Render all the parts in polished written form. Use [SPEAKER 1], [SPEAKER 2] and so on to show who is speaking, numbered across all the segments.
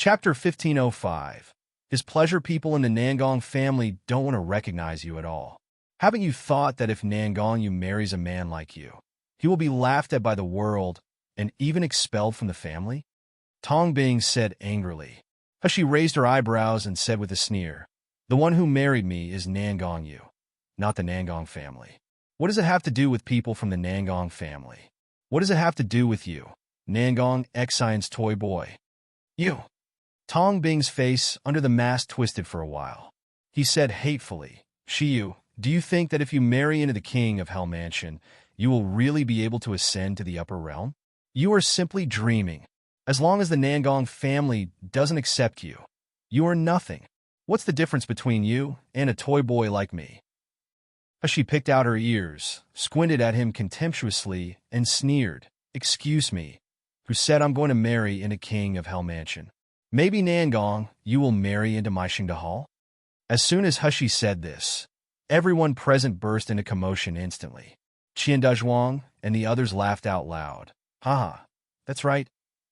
[SPEAKER 1] Chapter 1505. His pleasure people in the Nangong family don't want to recognize you at all. Haven't you thought that if Nangong you marries a man like you, he will be laughed at by the world and even expelled from the family? Tong Bing said angrily. She raised her eyebrows and said with a sneer, "The one who married me is Nangong you, not the Nangong family. What does it have to do with people from the Nangong family? What does it have to do with you, Nangong Xian's toy boy? You." Tong Bing's face under the mask twisted for a while. He said hatefully, "Shiyu, do you think that if you marry into the king of Hell Mansion, you will really be able to ascend to the upper realm? You are simply dreaming. As long as the Nangong family doesn't accept you, you are nothing. What's the difference between you and a toy boy like me?" She picked out her ears, squinted at him contemptuously, and sneered, "Excuse me, who said I'm going to marry into king of Hell Mansion? Maybe Nangong, you will marry into my Xingda Hall?" As soon as Hushi said this, everyone present burst into commotion instantly. Qian Dezhuang and the others laughed out loud. "Haha, that's right.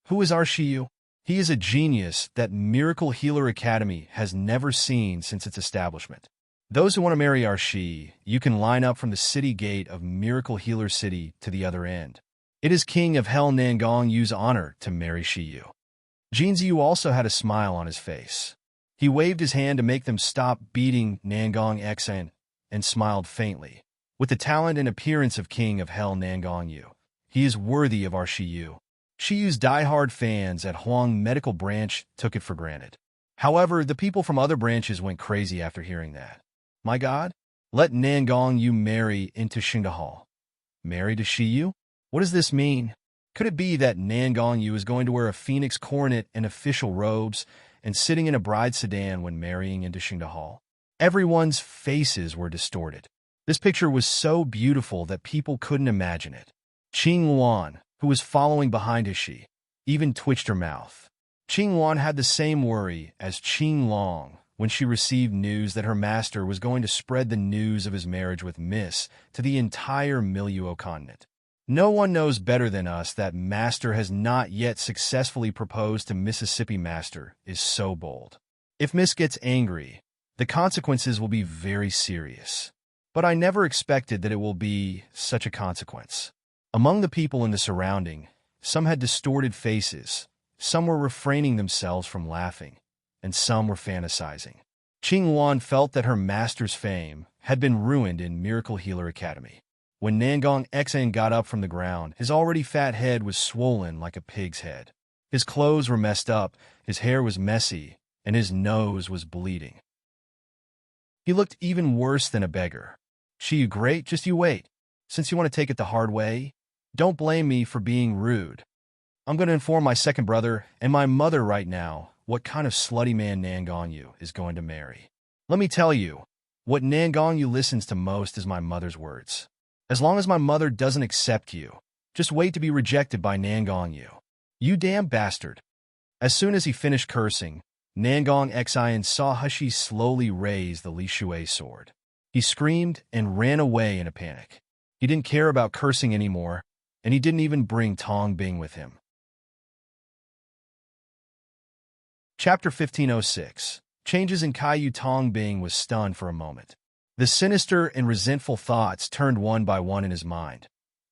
[SPEAKER 1] Who is our Shiyu? He is a genius that Miracle Healer Academy has never seen since its establishment. Those who want to marry our Shi, you can line up from the city gate of Miracle Healer City to the other end. It is King of Hell Nangong Yu's honor to marry Shiyu." Jinziyu also had a smile on his face. He waved his hand to make them stop beating Nangong Xian and smiled faintly. "With the talent and appearance of King of Hell Nangong Yu, he is worthy of our Shiyu." Shiyu's die-hard fans at Huang Medical Branch took it for granted. However, the people from other branches went crazy after hearing that. "My God, let Nangong Yu marry into Xingda Hall. Marry to Shiyu? What does this mean? Could it be that Nangong Yu is going to wear a phoenix coronet and official robes and sitting in a bride sedan when marrying into Xingda Hall?" Everyone's faces were distorted. This picture was so beautiful that people couldn't imagine it. Qing Luan, who was following behind Hishi, even twitched her mouth. Qing Luan had the same worry as Qing Long when she received news that her master was going to spread the news of his marriage with Miss to the entire Miluo continent. "No one knows better than us that Master has not yet successfully proposed to Mississippi Master is so bold. If Miss gets angry, the consequences will be very serious. But I never expected that it will be such a consequence." Among the people in the surrounding, some had distorted faces, some were refraining themselves from laughing, and some were fantasizing. Qing Luan felt that her master's fame had been ruined in Miracle Healer Academy. When Nangong Xian got up from the ground, his already fat head was swollen like a pig's head. His clothes were messed up, his hair was messy, and his nose was bleeding. He looked even worse than a beggar. "Shiyu great, just you wait. Since you want to take it the hard way, don't blame me for being rude. I'm going to inform my second brother and my mother right now what kind of slutty man Nangong Yu is going to marry. Let me tell you, what Nangong Yu listens to most is my mother's words. As long as my mother doesn't accept you, just wait to be rejected by Nangong Yu. You damn bastard." As soon as he finished cursing, Nangong Xian saw Hushi slowly raise the Li Shui sword. He screamed and ran away in a panic. He didn't care about cursing anymore, and he didn't even bring Tong Bing with him. Chapter 1506. Changes in Kaiyu. Tong Bing was stunned for a moment. The sinister and resentful thoughts turned one by one in his mind.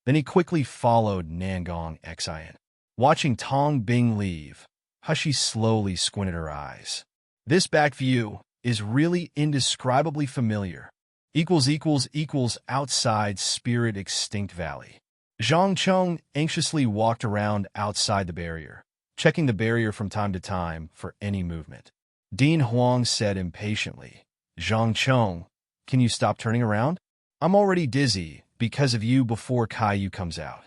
[SPEAKER 1] Then he quickly followed Nangong Xian. Watching Tong Bing leave, Hushi slowly squinted her eyes. This back view is really indescribably familiar. Outside Spirit Extinct Valley. Zhang Cheng anxiously walked around outside the barrier, checking the barrier from time to time for any movement. Dean Huang said impatiently, "Zhang Cheng, can you stop turning around? I'm already dizzy because of you before Kaiyu comes out."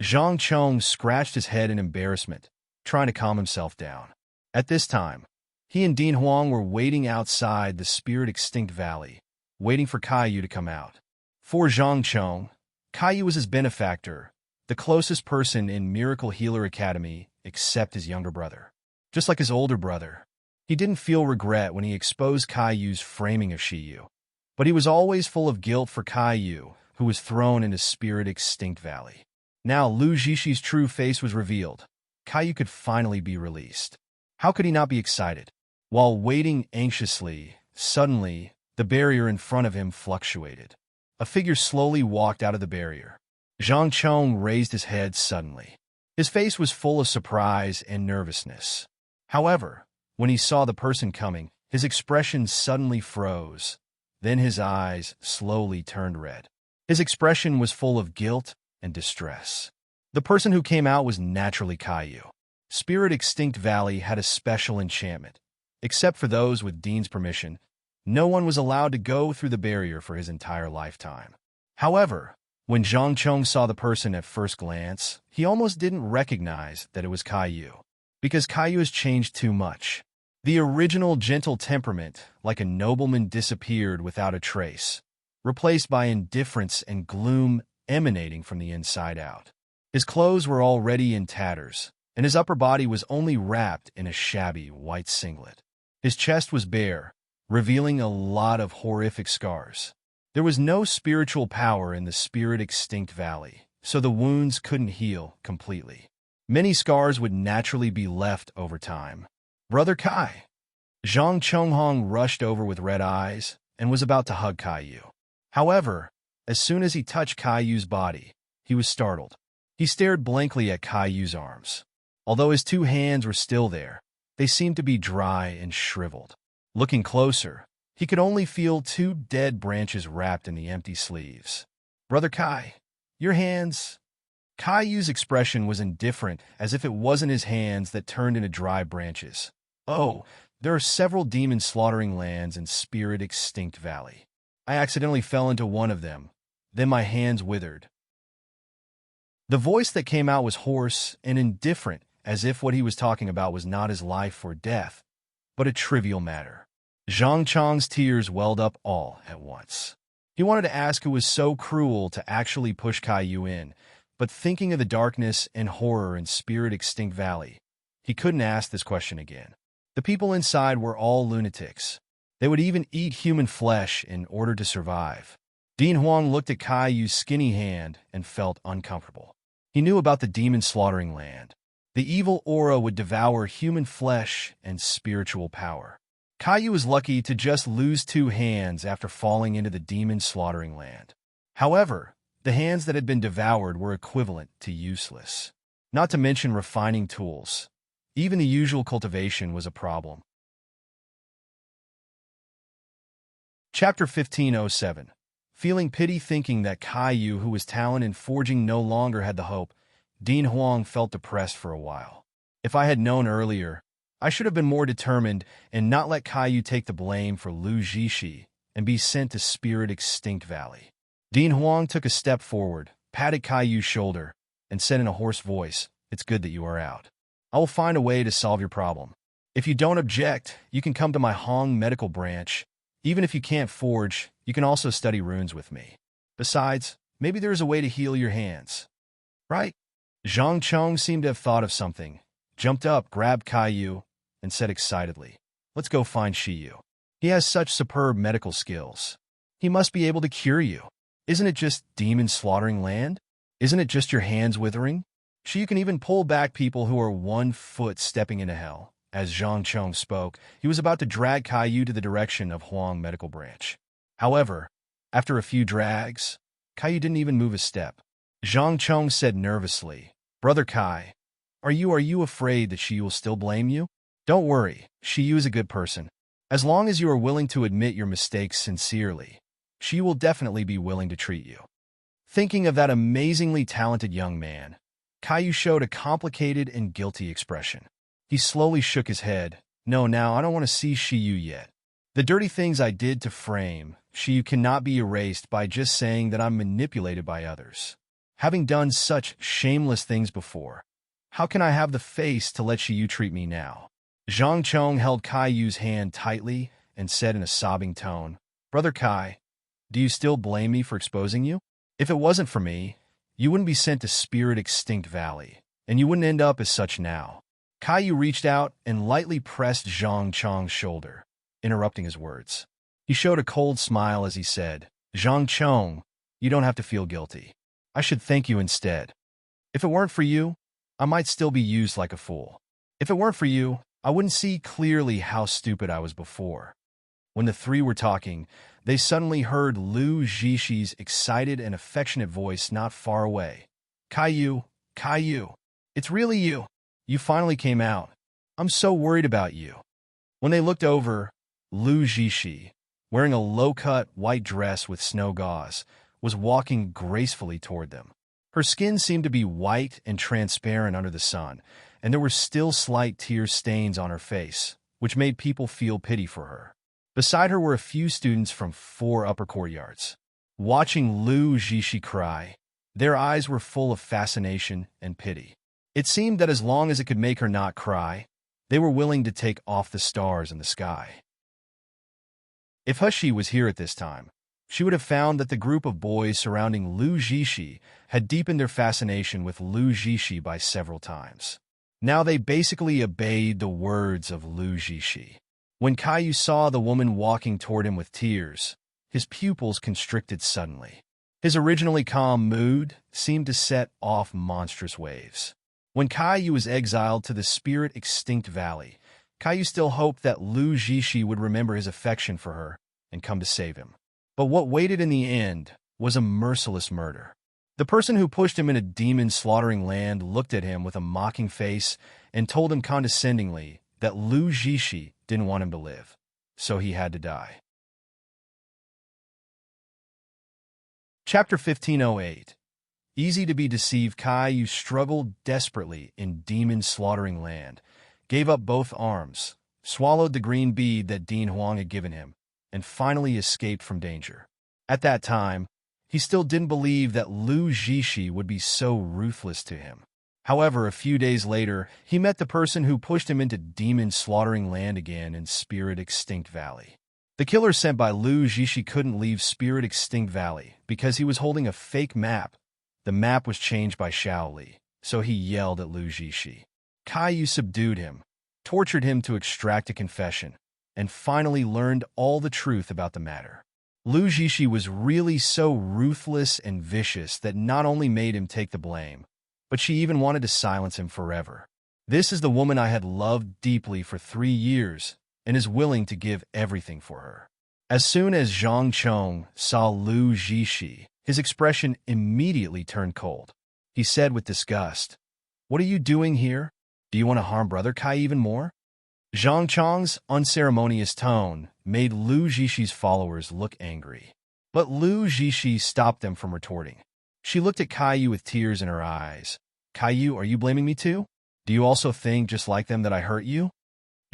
[SPEAKER 1] Zhang Cheng scratched his head in embarrassment, trying to calm himself down. At this time, he and Dean Huang were waiting outside the Spirit Extinct Valley, waiting for Kaiyu to come out. For Zhang Cheng, Kaiyu was his benefactor, the closest person in Miracle Healer Academy except his younger brother. Just like his older brother, he didn't feel regret when he exposed Kaiyu's framing of Shiyu, but he was always full of guilt for Kaiyu, who was thrown into Spirit Extinct Valley. Now Lu Zhishi's true face was revealed. Kaiyu could finally be released. How could he not be excited? While waiting anxiously, suddenly, the barrier in front of him fluctuated. A figure slowly walked out of the barrier. Zhang Chong raised his head suddenly. His face was full of surprise and nervousness. However, when he saw the person coming, his expression suddenly froze. Then his eyes slowly turned red. His expression was full of guilt and distress. The person who came out was naturally Caillou. Spirit Extinct Valley had a special enchantment. Except for those with Dean's permission, no one was allowed to go through the barrier for his entire lifetime. However, when Zhang Chong saw the person at first glance, he almost didn't recognize that it was Caillou, because Caillou has changed too much. The original gentle temperament, like a nobleman, disappeared without a trace, replaced by indifference and gloom emanating from the inside out. His clothes were already in tatters, and his upper body was only wrapped in a shabby white singlet. His chest was bare, revealing a lot of horrific scars. There was no spiritual power in the Spirit Extinct Valley, so the wounds couldn't heal completely. Many scars would naturally be left over time. Brother Kai. Zhang Chonghong rushed over with red eyes and was about to hug Caillou. However, as soon as he touched Caillou's body, he was startled. He stared blankly at Caillou's arms. Although his two hands were still there, they seemed to be dry and shriveled. Looking closer, he could only feel two dead branches wrapped in the empty sleeves. Brother Kai, your hands... Caillou's expression was indifferent, as if it wasn't his hands that turned into dry branches. Oh, there are several demon slaughtering lands in Spirit Extinct Valley. I accidentally fell into one of them. Then my hands withered. The voice that came out was hoarse and indifferent, as if what he was talking about was not his life or death, but a trivial matter. Zhang Chong's tears welled up all at once. He wanted to ask who was so cruel to actually push Caillou in, but thinking of the darkness and horror in Spirit Extinct Valley, he couldn't ask this question again. The people inside were all lunatics. They would even eat human flesh in order to survive. Dean Huang looked at Caillou's skinny hand and felt uncomfortable. He knew about the demon slaughtering land. The evil aura would devour human flesh and spiritual power. Caillou was lucky to just lose two hands after falling into the demon slaughtering land. However, the hands that had been devoured were equivalent to useless. Not to mention refining tools. Even the usual cultivation was a problem. Chapter 1507. Feeling pity, thinking that Caillou, who was talented in forging, no longer had the hope, Dean Huang felt depressed for a while. If I had known earlier, I should have been more determined and not let Caillou take the blame for Lu Jishi and be sent to Spirit Extinct Valley. Dean Huang took a step forward, patted Caillou's shoulder, and said in a hoarse voice, "It's good that you are out. I will find a way to solve your problem. If you don't object, you can come to my Hong medical branch. Even if you can't forge, you can also study runes with me. Besides, maybe there is a way to heal your hands. Right?" Zhang Chong seemed to have thought of something, jumped up, grabbed Caillou, and said excitedly, "Let's go find Shiyu. He has such superb medical skills. He must be able to cure you. Isn't it just demon slaughtering land? Isn't it just your hands withering? Shiyu can even pull back people who are 1 foot stepping into hell." As Zhang Chong spoke, he was about to drag Caillou to the direction of Huang Medical Branch. However, after a few drags, Caillou didn't even move a step. Zhang Chong said nervously, "Brother Kai, are you afraid that Shiyu will still blame you? Don't worry, Shiyu is a good person. As long as you are willing to admit your mistakes sincerely, Shiyu will definitely be willing to treat you." Thinking of that amazingly talented young man, Caillou showed a complicated and guilty expression. He slowly shook his head. "No, now I don't want to see Shiyu yet. The dirty things I did to frame Shiyu cannot be erased by just saying that I'm manipulated by others. Having done such shameless things before, how can I have the face to let Shiyu treat me now?" Zhang Chong held Caillou's hand tightly and said in a sobbing tone, "Brother Kai, do you still blame me for exposing you? If it wasn't for me, you wouldn't be sent to Spirit Extinct Valley, and you wouldn't end up as such now." Caillou reached out and lightly pressed Zhang Chong's shoulder, interrupting his words. He showed a cold smile as he said, "Zhang Chong, you don't have to feel guilty. I should thank you instead. If it weren't for you, I might still be used like a fool. If it weren't for you, I wouldn't see clearly how stupid I was before. When the three were talking, they suddenly heard Lu Zhishi's excited and affectionate voice not far away. Caillou, Caillou, it's really you. You finally came out. I'm so worried about you. When they looked over, Lu Zhishi, wearing a low-cut white dress with snow gauze, was walking gracefully toward them. Her skin seemed to be white and transparent under the sun, and there were still slight tear stains on her face, which made people feel pity for her. Beside her were a few students from 4 upper courtyards. Watching Lu Zhishi cry, their eyes were full of fascination and pity. It seemed that as long as it could make her not cry, they were willing to take off the stars in the sky. If Hushi was here at this time, she would have found that the group of boys surrounding Lu Zhishi had deepened their fascination with Lu Zhishi by several times. Now they basically obeyed the words of Lu Zhishi. When Caillou saw the woman walking toward him with tears, his pupils constricted suddenly. His originally calm mood seemed to set off monstrous waves. When Caillou was exiled to the Spirit Extinct Valley, Caillou still hoped that Lu Zhishi would remember his affection for her and come to save him. But what waited in the end was a merciless murder. The person who pushed him into demon-slaughtering land looked at him with a mocking face and told him condescendingly that Lu Zhishi didn't want him to live, so he had to die. Chapter 1508. Easy to be deceived, Caillou struggled desperately in demon-slaughtering land, gave up both arms, swallowed the green bead that Dean Huang had given him, and finally escaped from danger. At that time, he still didn't believe that Lu Zhishi would be so ruthless to him. However, a few days later, he met the person who pushed him into demon-slaughtering land again in Spirit Extinct Valley. The killer sent by Lu Zhishi couldn't leave Spirit Extinct Valley because he was holding a fake map. The map was changed by Xiao Li, so he yelled at Lu Zhishi. Caillou subdued him, tortured him to extract a confession, and finally learned all the truth about the matter. Lu Zhishi was really so ruthless and vicious that not only made him take the blame, but she even wanted to silence him forever. This is the woman I had loved deeply for 3 years and is willing to give everything for her. As soon as Zhang Chong saw Lu Zhishi, his expression immediately turned cold. He said with disgust, "What are you doing here? Do you want to harm Brother Kai even more?" Zhang Chong's unceremonious tone made Lu Zhishi's followers look angry. But Lu Zhishi stopped them from retorting. She looked at Caillou with tears in her eyes. "Caillou, are you blaming me too? Do you also think, just like them, that I hurt you?"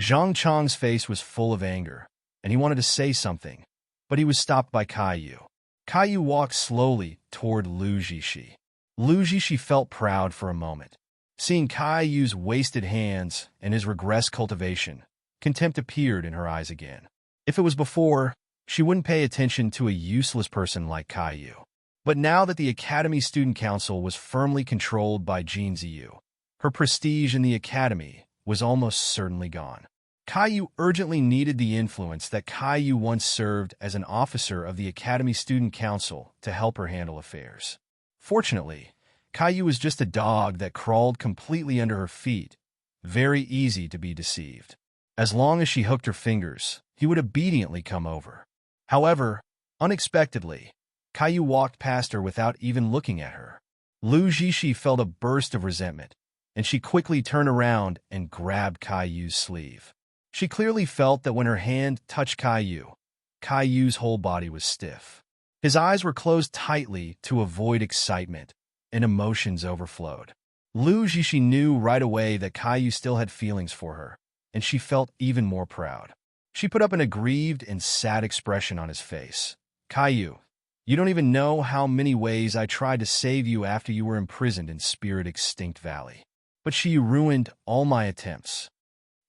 [SPEAKER 1] Zhang Chong's face was full of anger, and he wanted to say something, but he was stopped by Caillou. Caillou walked slowly toward Lu Zhishi. Lu Zhishi felt proud for a moment. Seeing Caillou's wasted hands and his regressed cultivation, contempt appeared in her eyes again. If it was before, she wouldn't pay attention to a useless person like Caillou. But now that the Academy Student Council was firmly controlled by Jin Ziyu, her prestige in the Academy was almost certainly gone. Caillou urgently needed the influence that Caillou once served as an officer of the Academy Student Council to help her handle affairs. Fortunately, Caillou was just a dog that crawled completely under her feet, very easy to be deceived. As long as she hooked her fingers, he would obediently come over. However, unexpectedly, Caillou walked past her without even looking at her. Lu Zhishi felt a burst of resentment, and she quickly turned around and grabbed Caillou's sleeve. She clearly felt that when her hand touched Caillou, Caillou's whole body was stiff. His eyes were closed tightly to avoid excitement, and emotions overflowed. Lu Zhishi knew right away that Caillou still had feelings for her, and she felt even more proud. She put up an aggrieved and sad expression on his face. "Caillou, you don't even know how many ways I tried to save you after you were imprisoned in Spirit Extinct Valley. But Shiyu ruined all my attempts.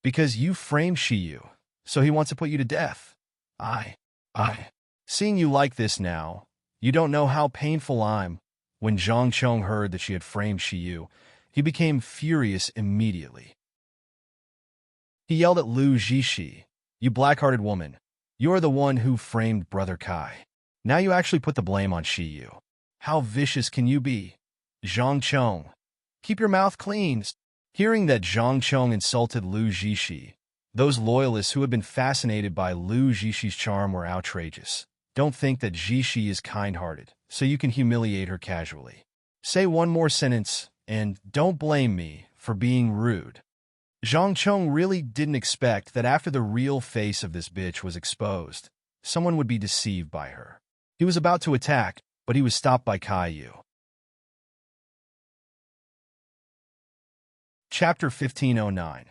[SPEAKER 1] Because you framed Shiyu, so he wants to put you to death. I. Seeing you like this now, you don't know how painful I'm." When Zhang Chong heard that she had framed Shiyu, he became furious immediately. He yelled at Lu Zhishi, "You black-hearted woman, you are the one who framed Brother Kai. Now you actually put the blame on Shiyu. How vicious can you be? Zhang Chong, keep your mouth clean." Hearing that Zhang Chong insulted Lu Zhishi, those loyalists who had been fascinated by Lu Zhishi's charm were outrageous. Don't think that Zhishi is kind-hearted, so you can humiliate her casually. Say one more sentence, and don't blame me for being rude. Zhang Chong really didn't expect that after the real face of this bitch was exposed, someone would be deceived by her. He was about to attack, but he was stopped by Caillou. Chapter 1509.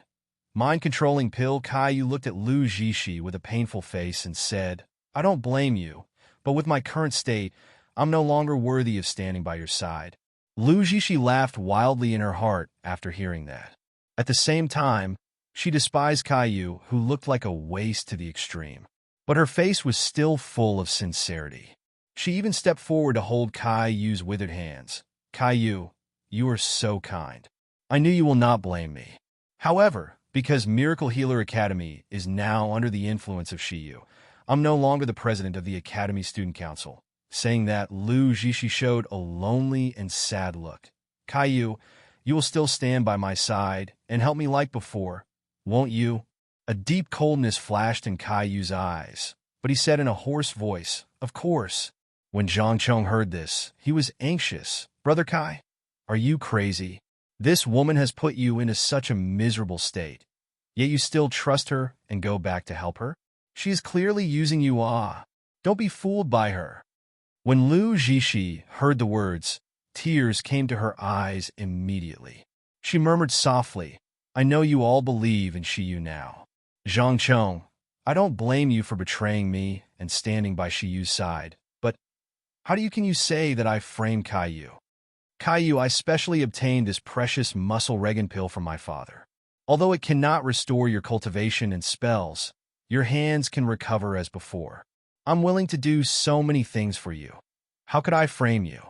[SPEAKER 1] Mind-controlling pill. Caillou looked at Lu Zhishi with a painful face and said, I don't blame you, but with my current state, I'm no longer worthy of standing by your side. Lu Zhishi laughed wildly in her heart after hearing that. At the same time, she despised Caillou, who looked like a waste to the extreme. But her face was still full of sincerity. She even stepped forward to hold Caillou's withered hands. Caillou, you are so kind. I knew you will not blame me. However, because Miracle Healer Academy is now under the influence of Shiyu, I'm no longer the president of the Academy Student Council. Saying that, Lu Zhishi showed a lonely and sad look. Caillou, you will still stand by my side and help me like before, won't you? A deep coldness flashed in Caillou's eyes, but he said in a hoarse voice, Of course. When Zhang Chong heard this, he was anxious. Brother Kai, are you crazy? This woman has put you into such a miserable state, yet you still trust her and go back to help her? She is clearly using you. Don't be fooled by her. When Lu Zhishi heard the words, tears came to her eyes immediately. She murmured softly, I know you all believe in Shiyu now. Zhang Chong, I don't blame you for betraying me and standing by Shiyu's side, but how can you say that I framed Caillou? Caillou, I specially obtained this precious muscle regan pill from my father. Although it cannot restore your cultivation and spells, your hands can recover as before. I'm willing to do so many things for you. How could I frame you?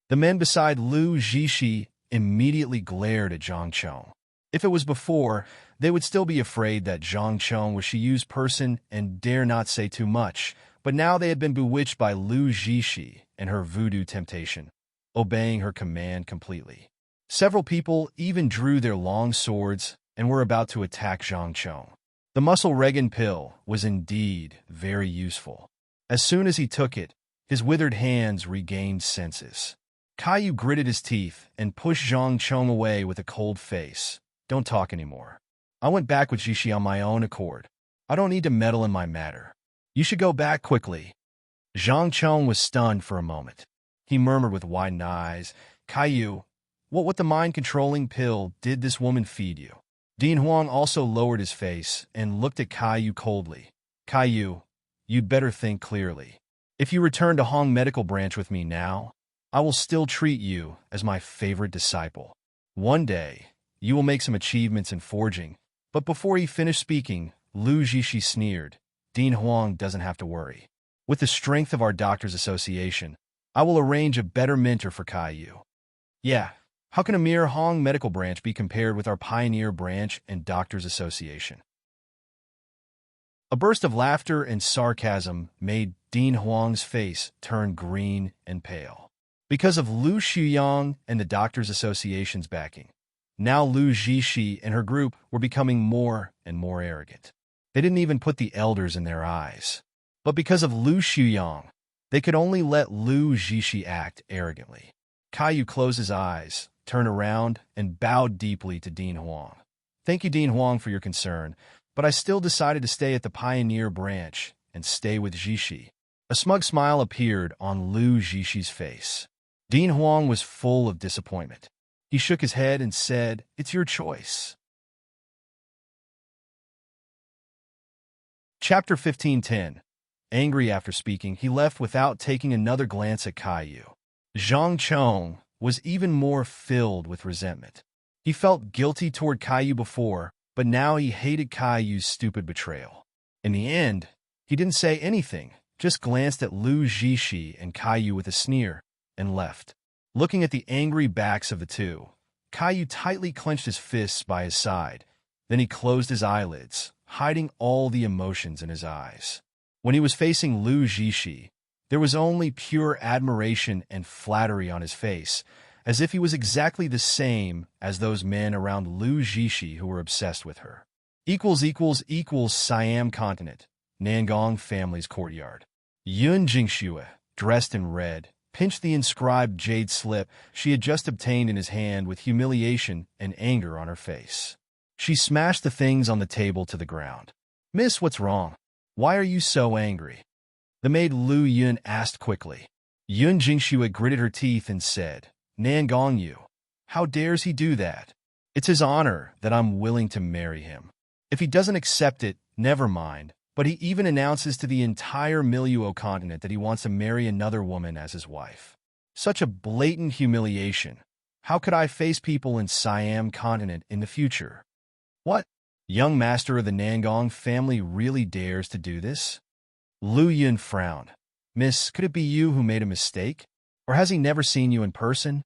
[SPEAKER 1] The men beside Lu Zhishi immediately glared at Zhang Chong. If it was before, they would still be afraid that Zhang Chong was Shiyu's person and dare not say too much, but now they had been bewitched by Lu Zhishi and her voodoo temptation, obeying her command completely. Several people even drew their long swords and were about to attack Zhang Chong. The muscle regan pill was indeed very useful. As soon as he took it, his withered hands regained senses. Caillou gritted his teeth and pushed Zhang Chong away with a cold face. Don't talk anymore. I went back with Zhishi on my own accord. I don't need to meddle in my matter. You should go back quickly. Zhang Chong was stunned for a moment. He murmured with widened eyes, Caillou, what the mind-controlling pill did this woman feed you? Dean Huang also lowered his face and looked at Caillou coldly. Caillou, you'd better think clearly. If you return to Hong Medical Branch with me now, I will still treat you as my favorite disciple. One day, you will make some achievements in forging. But before he finished speaking, Lu Zhishi sneered. Dean Huang doesn't have to worry. With the strength of our Doctors Association, I will arrange a better mentor for Caillou. Yeah, how can a mere Hong Medical Branch be compared with our Pioneer Branch and Doctors Association? A burst of laughter and sarcasm made Dean Huang's face turn green and pale. Because of Lu Shuyang and the Doctors Association's backing, now Lu Zhishi and her group were becoming more and more arrogant. They didn't even put the elders in their eyes. But because of Lu Shuyang, they could only let Lu Zhishi act arrogantly. Caillou closed his eyes, turned around, and bowed deeply to Dean Huang. Thank you, Dean Huang, for your concern, but I still decided to stay at the Pioneer Branch and stay with Zhishi. A smug smile appeared on Lu Zhishi's face. Dean Huang was full of disappointment. He shook his head and said, It's your choice. Chapter 1510. Angry after speaking, he left without taking another glance at Caillou. Zhang Chong was even more filled with resentment. He felt guilty toward Caillou before, but now he hated Caillou's stupid betrayal. In the end, he didn't say anything, just glanced at Lu Zhishi and Caillou with a sneer, and left. Looking at the angry backs of the two, Caillou tightly clenched his fists by his side. Then he closed his eyelids, hiding all the emotions in his eyes. When he was facing Lu Zhishi, there was only pure admiration and flattery on his face, as if he was exactly the same as those men around Lu Jishi who were obsessed with her. Siam continent, Nangong family's courtyard. Yun Jingxue, dressed in red, pinched the inscribed jade slip she had just obtained in his hand with humiliation and anger on her face. She smashed the things on the table to the ground. "Miss, what's wrong? Why are you so angry?" The maid Lu Yun asked quickly. Yun Jingxue gritted her teeth and said, "Nangong Yu, how dares he do that? It's his honor that I'm willing to marry him. If he doesn't accept it, never mind, but he even announces to the entire Miluo continent that he wants to marry another woman as his wife. Such a blatant humiliation. How could I face people in Siam continent in the future?" "What? Young master of the Nangong family really dares to do this?" Lu Yun frowned. "Miss, could it be you who made a mistake? Or has he never seen you in person?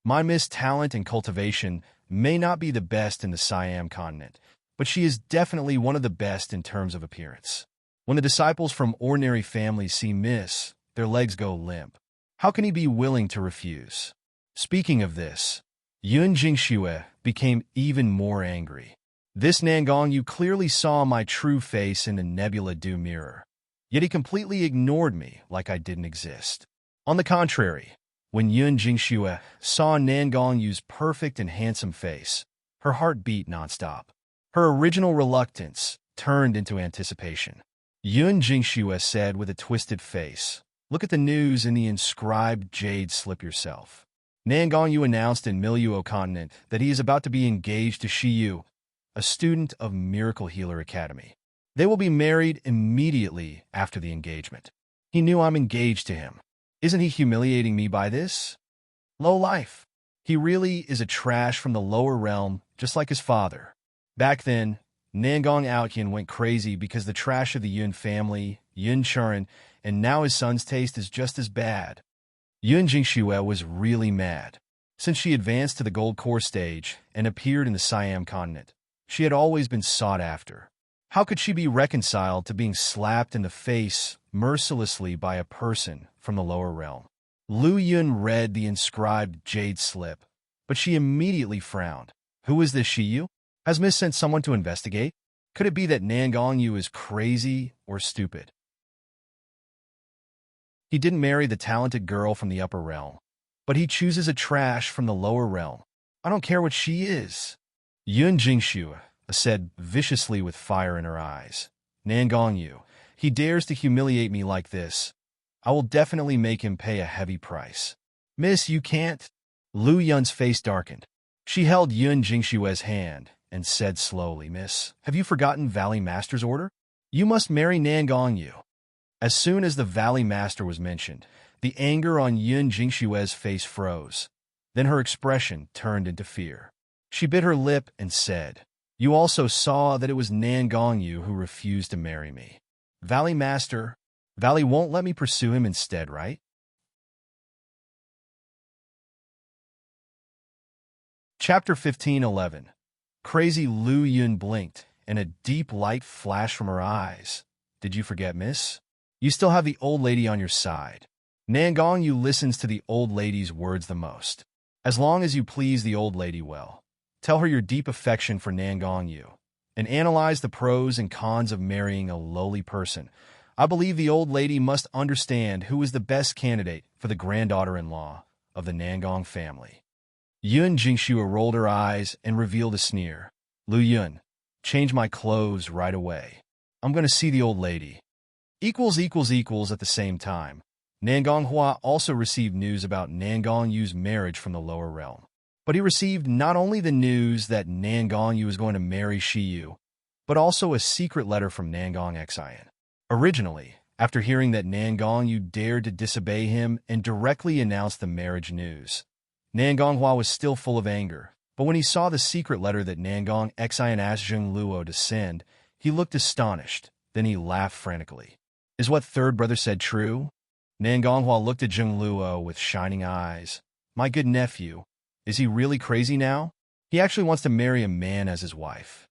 [SPEAKER 1] My Miss talent and cultivation may not be the best in the Siam continent, but she is definitely one of the best in terms of appearance. When the disciples from ordinary families see Miss, their legs go limp. How can he be willing to refuse?" Speaking of this, Yun Jingxue became even more angry. "This Nangong Yu clearly saw my true face in the Nebula Dew mirror. Yet he completely ignored me like I didn't exist." On the contrary, when Yun Jingxue saw Nangong Yu's perfect and handsome face, her heart beat nonstop. Her original reluctance turned into anticipation. Yun Jingxue said with a twisted face, "Look at the news in the inscribed jade slip yourself. Nangong Yu announced in Miluo continent that he is about to be engaged to Shi Yu, a student of Miracle Healer Academy. They will be married immediately after the engagement. He knew I'm engaged to him. Isn't he humiliating me by this? Low life. He really is a trash from the lower realm, just like his father." Back then, Nangong Outyan went crazy because the trash of the Yun family, Yun Churen, and now his son's taste is just as bad. Yun Jingxue was really mad. Since she advanced to the gold core stage and appeared in the Siam continent, she had always been sought after. How could she be reconciled to being slapped in the face mercilessly by a person from the lower realm? Lu Yun read the inscribed jade slip, but she immediately frowned. "Who is this Shi Yu? Has Miss sent someone to investigate? Could it be that Nangong Yu is crazy or stupid? He didn't marry the talented girl from the upper realm, but he chooses a trash from the lower realm. I don't care what she is." Yun Jingxue said viciously with fire in her eyes. "Nangong Yu, he dares to humiliate me like this. I will definitely make him pay a heavy price." "Miss, you can't." Lu Yun's face darkened. She held Yun Jingxue's hand and said slowly, "Miss, have you forgotten Valley Master's order? You must marry Nangong Yu." As soon as the Valley Master was mentioned, the anger on Yun Jingxue's face froze. Then her expression turned into fear. She bit her lip and said, "You also saw that it was Nangong Yu who refused to marry me. Valley Master, Valley won't let me pursue him instead, right?" Chapter 15:11. Crazy Lu Yun blinked, and a deep light flashed from her eyes. "Did you forget, miss? You still have the old lady on your side. Nangong Yu listens to the old lady's words the most. As long as you please the old lady well, tell her your deep affection for Nangong Yu, and analyze the pros and cons of marrying a lowly person. I believe the old lady must understand who is the best candidate for the granddaughter-in-law of the Nangong family." Yun Jingxue rolled her eyes and revealed a sneer. "Lu Yun, change my clothes right away. I'm going to see the old lady." At the same time, Nangong Hua also received news about Nangong Yu's marriage from the lower realm. But he received not only the news that Nangong Yu was going to marry Shi Yu, but also a secret letter from Nangong Xian. Originally, after hearing that Nangong Yu dared to disobey him and directly announce the marriage news, Nangong Hua was still full of anger, but when he saw the secret letter that Nangong Xian asked Zheng Luo to send, he looked astonished, then he laughed frantically. Is what third brother said true? Nangong Hua looked at Zheng Luo with shining eyes. My good nephew, is he really crazy now? He actually wants to marry a man as his wife.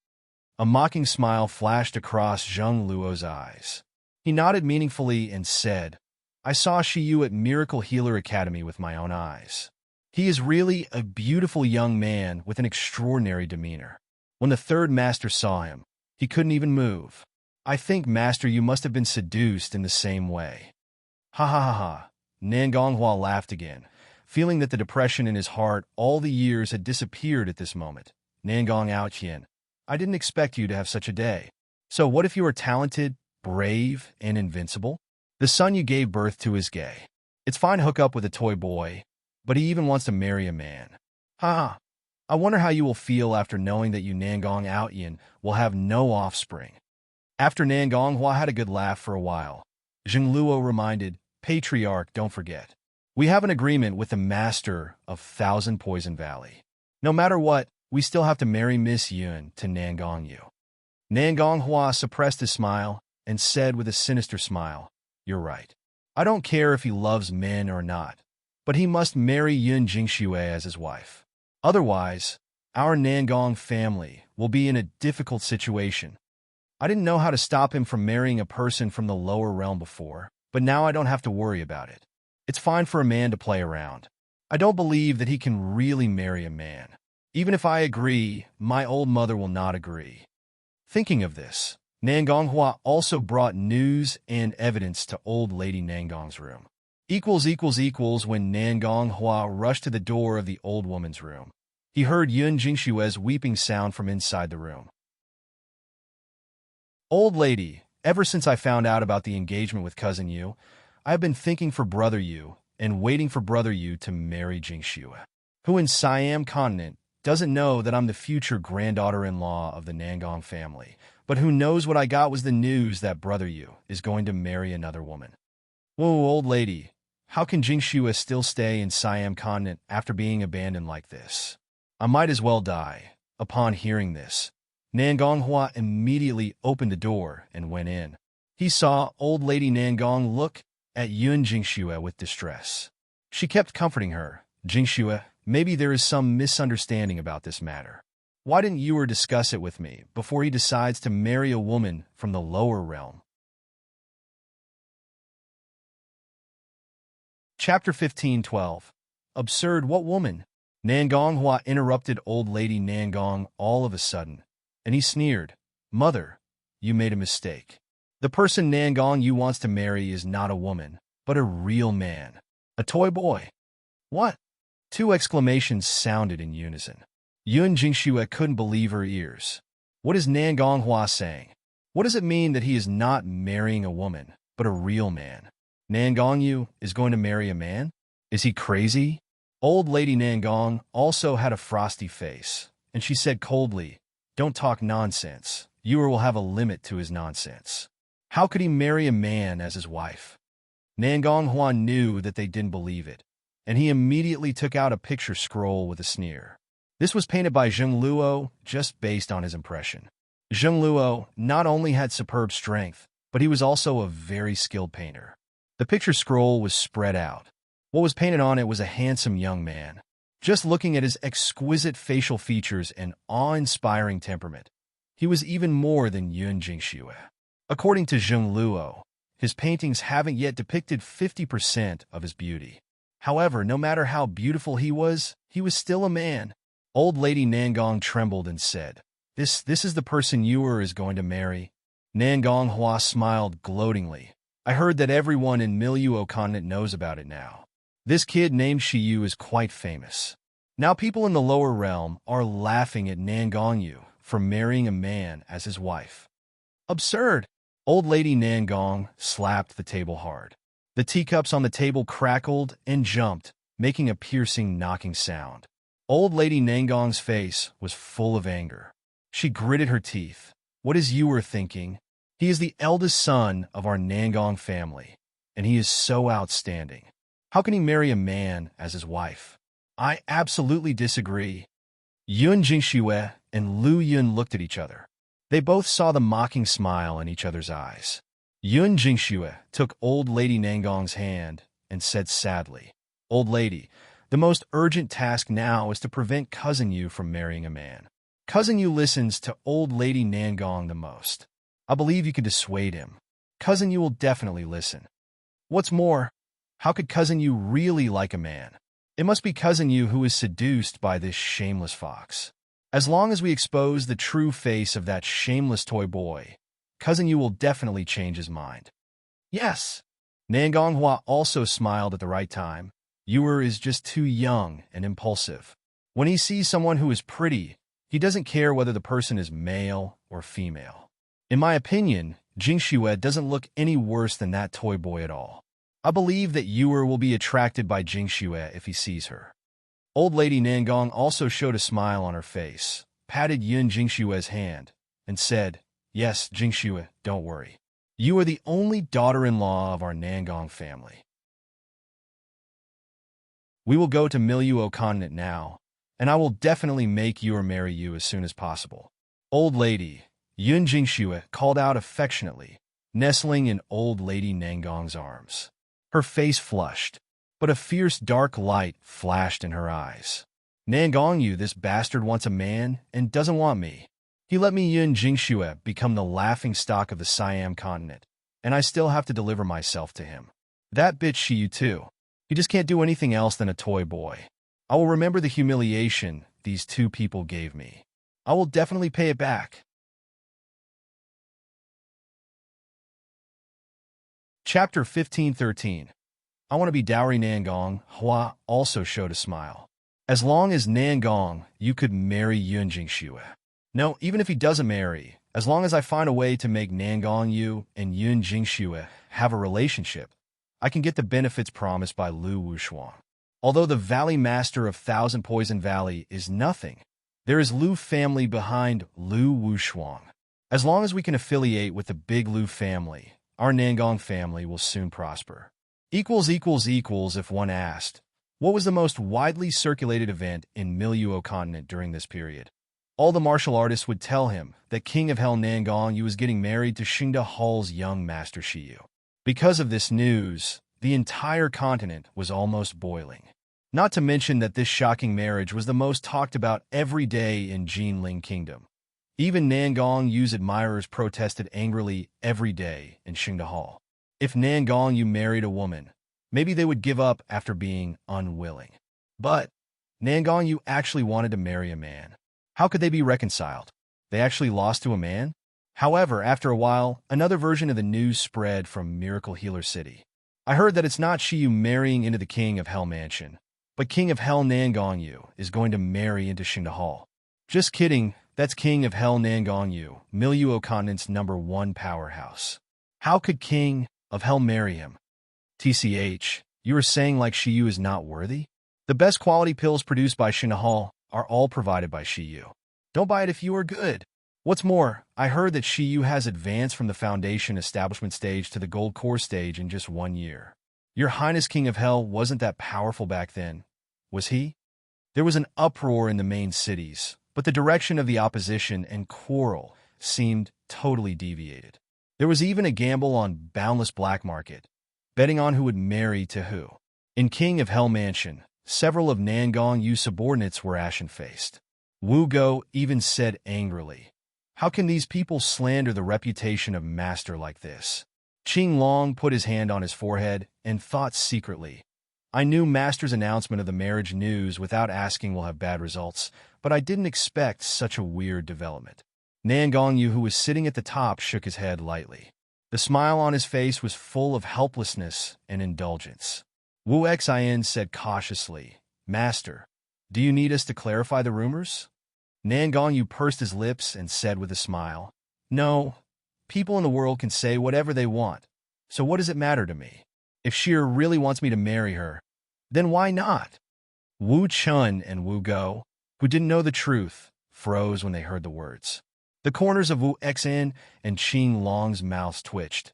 [SPEAKER 1] A mocking smile flashed across Zheng Luo's eyes. He nodded meaningfully and said, I saw Shi Yu at Miracle Healer Academy with my own eyes. He is really a beautiful young man with an extraordinary demeanor. When the third master saw him, he couldn't even move. I think, master, you must have been seduced in the same way. Ha ha ha ha. Nangonghua laughed again, feeling that the depression in his heart all the years had disappeared at this moment. Nangong Aoqian, I didn't expect you to have such a day. So what if you are talented, brave, and invincible? The son you gave birth to is gay. It's fine to hook up with a toy boy, but he even wants to marry a man. Ha ha. I wonder how you will feel after knowing that you Nangong Aoqian will have no offspring. After Nangonghua had a good laugh for a while, Zhengluo reminded, Patriarch, don't forget. We have an agreement with the master of Thousand Poison Valley. No matter what, we still have to marry Miss Yun to Nangong Yu. Nangonghua suppressed his smile and said with a sinister smile, You're right. I don't care if he loves men or not, but he must marry Yun Jingxue as his wife. Otherwise, our Nangong family will be in a difficult situation. I didn't know how to stop him from marrying a person from the lower realm before, but now I don't have to worry about it. It's fine for a man to play around. I don't believe that he can really marry a man. Even if I agree, my old mother will not agree. Thinking of this, Nangonghua also brought news and evidence to old lady Nangong's room. When Nangonghua rushed to the door of the old woman's room, he heard Yun Jingshue's weeping sound from inside the room. Old lady, ever since I found out about the engagement with cousin Yu, I have been thinking for brother Yu and waiting for brother Yu to marry Jingxue, who in Siam continent doesn't know that I'm the future granddaughter-in-law of the Nangong family, but who knows what I got was the news that brother Yu is going to marry another woman. Whoa, old lady, how can Jingxue still stay in Siam continent after being abandoned like this? I might as well die. Upon hearing this, Nangonghua immediately opened the door and went in. He saw old lady Nangong look at Yun Jingxue with distress. She kept comforting her. Jingxue, maybe there is some misunderstanding about this matter. Why didn't you discuss it with me before he decides to marry a woman from the lower realm? Chapter 15:12. Absurd, what woman? Nangonghua interrupted old lady Nangong all of a sudden, and he sneered, Mother, you made a mistake. The person Nangong Yu wants to marry is not a woman, but a real man. A toy boy. What? Two exclamations sounded in unison. Yun Jingxue couldn't believe her ears. What is Nangonghua saying? What does it mean that he is not marrying a woman, but a real man? Nangong Yu is going to marry a man? Is he crazy? Old lady Nangong also had a frosty face, and she said coldly, Don't talk nonsense. Yu will have a limit to his nonsense. How could he marry a man as his wife? Nangonghua knew that they didn't believe it, and he immediately took out a picture scroll with a sneer. This was painted by Zhengluo just based on his impression. Zhengluo not only had superb strength, but he was also a very skilled painter. The picture scroll was spread out. What was painted on it was a handsome young man. Just looking at his exquisite facial features and awe-inspiring temperament, he was even more than Yun Jingxue. According to Zhengluo, his paintings haven't yet depicted 50% of his beauty. However, no matter how beautiful he was still a man. Old lady Nangong trembled and said, This is the person Yu is going to marry. Nangonghua smiled gloatingly. I heard that everyone in Miluo continent knows about it now. This kid named Shiyu is quite famous. Now people in the lower realm are laughing at Nangong Yu for marrying a man as his wife. Absurd! Old lady Nangong slapped the table hard. The teacups on the table crackled and jumped, making a piercing knocking sound. Old lady Nangong's face was full of anger. She gritted her teeth. What is Yu thinking? He is the eldest son of our Nangong family, and he is so outstanding. How can he marry a man as his wife? I absolutely disagree. Yun Jingxue and Lu Yun looked at each other. They both saw the mocking smile in each other's eyes. Yun Jingxue took old lady Nangong's hand and said sadly, Old lady, the most urgent task now is to prevent cousin Yu from marrying a man. Cousin Yu listens to old lady Nangong the most. I believe you can dissuade him. Cousin Yu will definitely listen. What's more, how could cousin Yu really like a man? It must be Cousin Yu who is seduced by this shameless fox. As long as we expose the true face of that shameless toy boy, Cousin Yu will definitely change his mind. Yes. Nangong Hua also smiled at the right time. Yuer is just too young and impulsive. When he sees someone who is pretty, he doesn't care whether the person is male or female. In my opinion, Jing Xue doesn't look any worse than that toy boy at all. I believe that Yuer will be attracted by Jing Xue if he sees her. Old Lady Nangong also showed a smile on her face, patted Yun Jing Xue's hand, and said, "Yes, Jing Xue, don't worry. You are the only daughter-in-law of our Nangong family. We will go to Miluo continent now, and I will definitely make you or marry you as soon as possible." Old Lady Yun Jing Xue called out affectionately, nestling in Old Lady Nangong's arms. Her face flushed, but a fierce dark light flashed in her eyes. "Nangong Yu, this bastard wants a man and doesn't want me. He let me Yun Jing Xue become the laughing stock of the Siam continent, and I still have to deliver myself to him. That bitch Shiyu too. He just can't do anything else than a toy boy. I will remember the humiliation these two people gave me. I will definitely pay it back." Chapter 15:13. I want to be dowry. Nangong Hua also showed a smile. As long as Nangong, you could marry Yun Jing Xue. No, even if he doesn't marry, as long as I find a way to make Nangong Yu and Yun Jing Xue have a relationship, I can get the benefits promised by Lu Wushuang. Although the Valley Master of Thousand Poison Valley is nothing, there is Lu family behind Lu Wushuang. As long as we can affiliate with the big Lu family, our Nangong family will soon prosper. If one asked, what was the most widely circulated event in Miluo continent during this period? All the martial artists would tell him that King of Hell Nangong Yu was getting married to Xingda Hall's young master Shiyu. Because of this news, the entire continent was almost boiling. Not to mention that this shocking marriage was the most talked about every day in Jinling Kingdom. Even Nangong Yu's admirers protested angrily every day in Xingda Hall. If Nangong Yu married a woman, maybe they would give up after being unwilling. But Nangong Yu actually wanted to marry a man. How could they be reconciled? They actually lost to a man? However, after a while, another version of the news spread from Miracle Healer City. I heard that it's not Shiyu marrying into the King of Hell Mansion, but King of Hell Nangong Yu is going to marry into Xingda Hall. Just kidding, that's King of Hell Nangong Yu, Miluo continent's #1 powerhouse. How could King of Hell marry him? TCH, you are saying like Shiyu is not worthy? The best quality pills produced by Xingda Hall are all provided by Shiyu. Don't buy it if you are good. What's more, I heard that Shiyu has advanced from the foundation establishment stage to the gold core stage in just 1 year. Your Highness King of Hell wasn't that powerful back then, was he? There was an uproar in the main cities, but the direction of the opposition and quarrel seemed totally deviated. There was even a gamble on boundless black market, betting on who would marry to who. In King of Hell Mansion, several of Nangong Yu's subordinates were ashen-faced. Wu Go even said angrily, "How can these people slander the reputation of master like this?" Qing Long put his hand on his forehead and thought secretly, "I knew master's announcement of the marriage news without asking will have bad results, but I didn't expect such a weird development." Nangong Yu, who was sitting at the top, shook his head lightly. The smile on his face was full of helplessness and indulgence. Wu Xin said cautiously, "Master, do you need us to clarify the rumors?" Nangong Yu pursed his lips and said with a smile, "No, people in the world can say whatever they want, so what does it matter to me? If Sheer really wants me to marry her, then why not?" Wu Chun and Wu Go, who didn't know the truth, froze when they heard the words. The corners of Wu Xin and Qing Long's mouths twitched.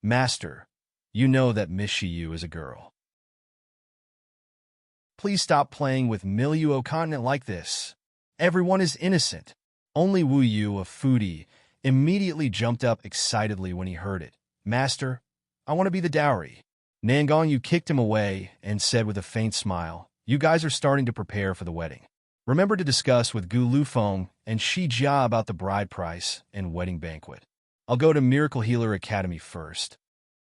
[SPEAKER 1] "Master, you know that Miss Shiyu is a girl. Please stop playing with Miluo continent like this. Everyone is innocent." Only Wu Yu, a foodie, immediately jumped up excitedly when he heard it. "Master, I want to be the dowry." Nangong Yu kicked him away and said with a faint smile, "You guys are starting to prepare for the wedding. Remember to discuss with Gu Lufeng and Shi Jia about the bride price and wedding banquet. I'll go to Miracle Healer Academy first."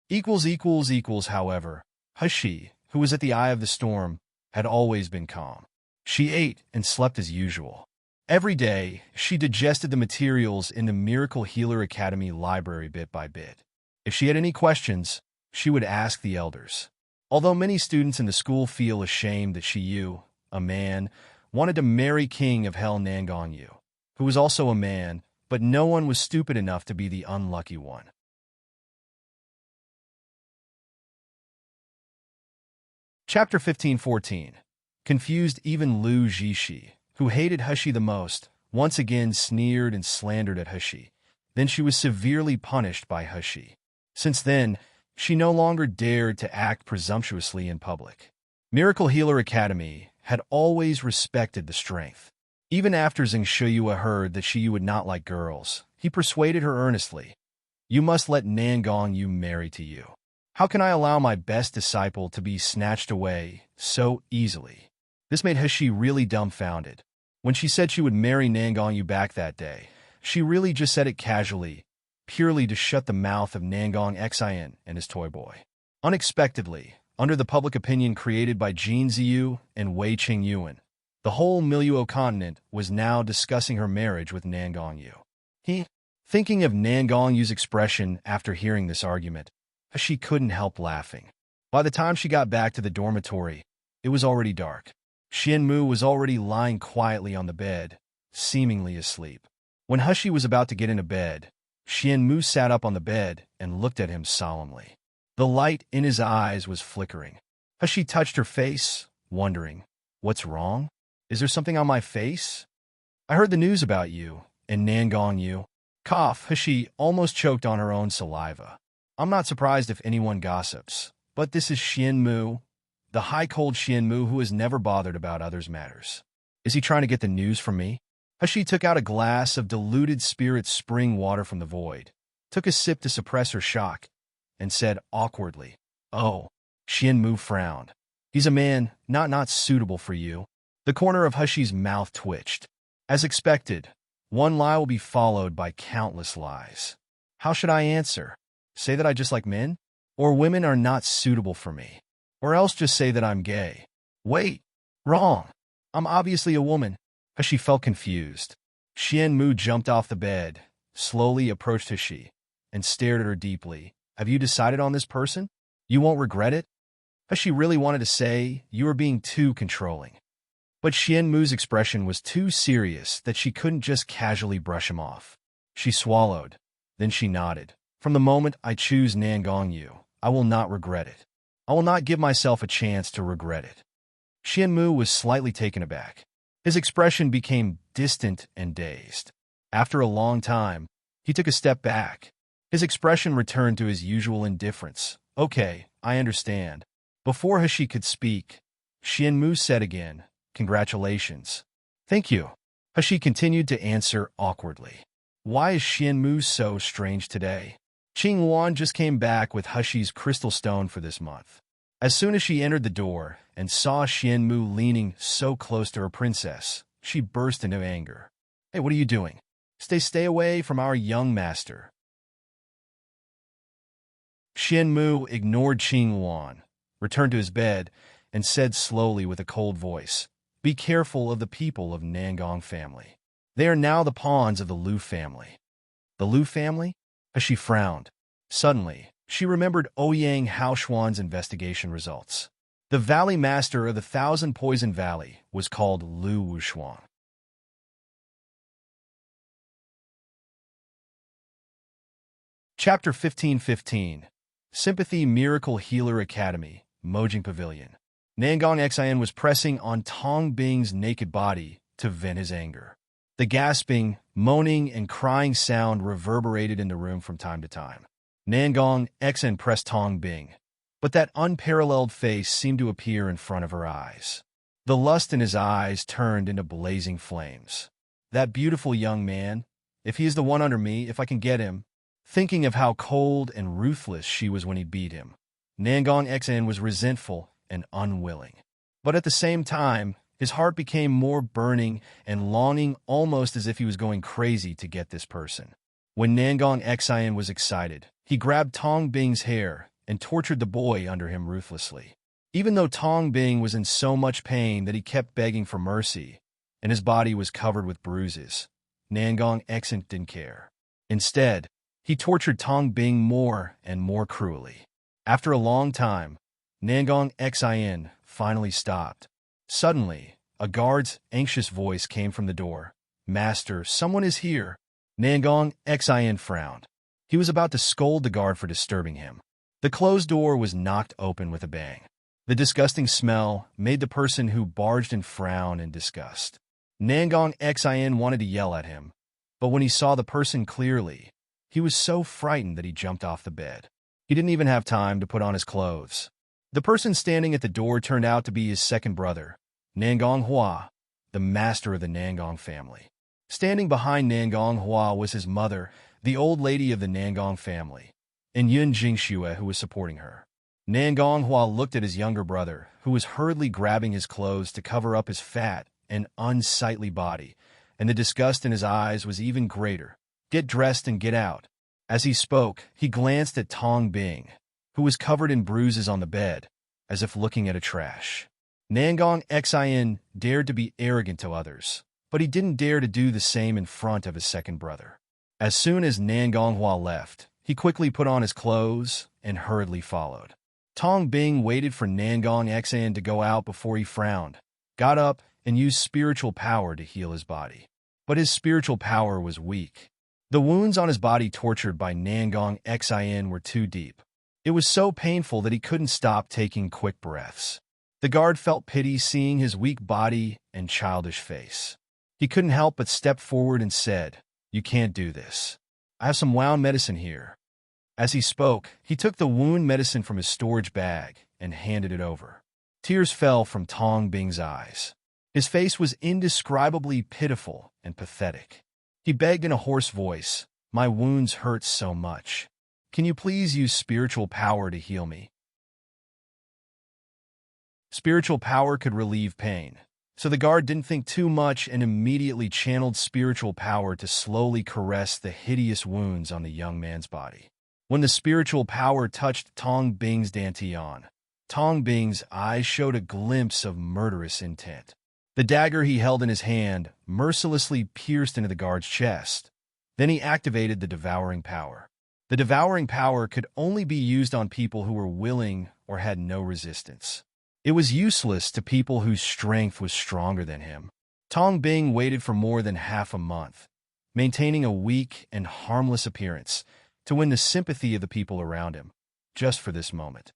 [SPEAKER 1] However, Hashi, who was at the eye of the storm, had always been calm. She ate and slept as usual. Every day, she digested the materials in the Miracle Healer Academy library bit by bit. If she had any questions, she would ask the elders. Although many students in the school feel ashamed that Shiyu, a man, wanted to marry King of Hell Nangongyu, who was also a man, but no one was stupid enough to be the unlucky one. Chapter 15:14. Confused even Lu Jishi, who hated Hushi the most, once again sneered and slandered at Hushi. Then she was severely punished by Hushi. Since then, she no longer dared to act presumptuously in public. Miracle Healer Academy had always respected the strength. Even after Zheng Shuyue heard that Shiyu would not like girls, he persuaded her earnestly. You must let Nangongyu marry to you. How can I allow my best disciple to be snatched away so easily? This made Hushi really dumbfounded. When she said she would marry Nangongyu back that day, she really just said it casually, purely to shut the mouth of Nangong Xian and his toy boy. Unexpectedly, under the public opinion created by Jin Ziyu and Wei Qingyuan, the whole Miluo continent was now discussing her marriage with Nangongyu. Thinking of Nangongyu's expression after hearing this argument, she couldn't help laughing. By the time she got back to the dormitory, it was already dark. Xianmu was already lying quietly on the bed, seemingly asleep. When Hushi was about to get into bed, Xianmu sat up on the bed and looked at him solemnly. The light in his eyes was flickering. Hushi touched her face, wondering, "What's wrong? Is there something on my face? I heard the news about you and Nangongyu." Cough, Hushi almost choked on her own saliva. I'm not surprised if anyone gossips, but this is Xianmu, the high-cold Xianmu who has never bothered about others' matters. Is he trying to get the news from me? Hushi took out a glass of diluted spirit spring water from the void, took a sip to suppress her shock, and said awkwardly, "Oh." Xianmu frowned. "He's a man not suitable for you." The corner of Hushi's mouth twitched. As expected, one lie will be followed by countless lies. How should I answer? Say that I just like men? Or women are not suitable for me? Or else just say that I'm gay? Wait, wrong. I'm obviously a woman. Hushi felt confused. Xianmu jumped off the bed, slowly approached Hushi, and stared at her deeply. Have you decided on this person? You won't regret it? Hushi really wanted to say, you are being too controlling. But Xianmu's expression was too serious that she couldn't just casually brush him off. She swallowed. Then she nodded. From the moment I choose Nangongyu, I will not regret it. I will not give myself a chance to regret it. Xianmu was slightly taken aback. His expression became distant and dazed. After a long time, he took a step back. His expression returned to his usual indifference. Okay, I understand. Before Hushi could speak, Xianmu said again, "Congratulations." "Thank you." Hushi continued to answer awkwardly. Why is Xianmu so strange today? Qing Yuan just came back with Hushi's crystal stone for this month. As soon as she entered the door and saw Xianmu leaning so close to her princess, she burst into anger. "Hey, what are you doing? Stay away from our young master." Xianmu ignored Qing Yuan, returned to his bed, and said slowly with a cold voice, "Be careful of the people of Nangong family. They are now the pawns of the Lu family." The Lu family? As she frowned. Suddenly, she remembered Ouyang Haoshuan's investigation results. The valley master of the Thousand Poison Valley was called Lu Wushuang. Chapter 15:15. Sympathy Miracle Healer Academy, Mojing Pavilion. Nangong Xian was pressing on Tong Bing's naked body to vent his anger. The gasping, moaning, and crying sound reverberated in the room from time to time. Nangong Xian pressed Tong Bing, but that unparalleled face seemed to appear in front of her eyes. The lust in his eyes turned into blazing flames. That beautiful young man, if he is the one under me, if I can get him. Thinking of how cold and ruthless she was when he beat him, Nangong Xian was resentful and unwilling. But at the same time, his heart became more burning and longing, almost as if he was going crazy to get this person. When Nangong Xian was excited, he grabbed Tong Bing's hair and tortured the boy under him ruthlessly. Even though Tong Bing was in so much pain that he kept begging for mercy, and his body was covered with bruises, Nangong Exant didn't care. Instead, he tortured Tong Bing more and more cruelly. After a long time, Nangong Xin finally stopped. Suddenly, a guard's anxious voice came from the door. "Master, someone is here." Nangong Xin frowned. He was about to scold the guard for disturbing him. The closed door was knocked open with a bang. The disgusting smell made the person who barged in frown in disgust. Nangong Xin wanted to yell at him, but when he saw the person clearly, he was so frightened that he jumped off the bed. He didn't even have time to put on his clothes. The person standing at the door turned out to be his second brother, Nangong Hua, the master of the Nangong family. Standing behind Nangong Hua was his mother, the old lady of the Nangong family, and Yun Jingxue, who was supporting her. Nangong Hua looked at his younger brother, who was hurriedly grabbing his clothes to cover up his fat and unsightly body, and the disgust in his eyes was even greater. "Get dressed and get out." As he spoke, he glanced at Tong Bing, who was covered in bruises on the bed, as if looking at a trash. Nangong Xin dared to be arrogant to others, but he didn't dare to do the same in front of his second brother. As soon as Nangong Hua left, he quickly put on his clothes and hurriedly followed. Tong Bing waited for Nangong Xin to go out before he frowned, got up, and used spiritual power to heal his body. But his spiritual power was weak. The wounds on his body tortured by Nangong Xin were too deep. It was so painful that he couldn't stop taking quick breaths. The guard felt pity seeing his weak body and childish face. He couldn't help but step forward and said, "You can't do this. I have some wound medicine here." As he spoke, he took the wound medicine from his storage bag and handed it over. Tears fell from Tong Bing's eyes. His face was indescribably pitiful and pathetic. He begged in a hoarse voice, "My wounds hurt so much. Can you please use spiritual power to heal me?" Spiritual power could relieve pain, so the guard didn't think too much and immediately channeled spiritual power to slowly caress the hideous wounds on the young man's body. When the spiritual power touched Tong Bing's dantian, Tong Bing's eyes showed a glimpse of murderous intent. The dagger he held in his hand mercilessly pierced into the guard's chest. Then he activated the devouring power. The devouring power could only be used on people who were willing or had no resistance. It was useless to people whose strength was stronger than him. Tong Bing waited for more than half a month, maintaining a weak and harmless appearance, to win the sympathy of the people around him, just for this moment.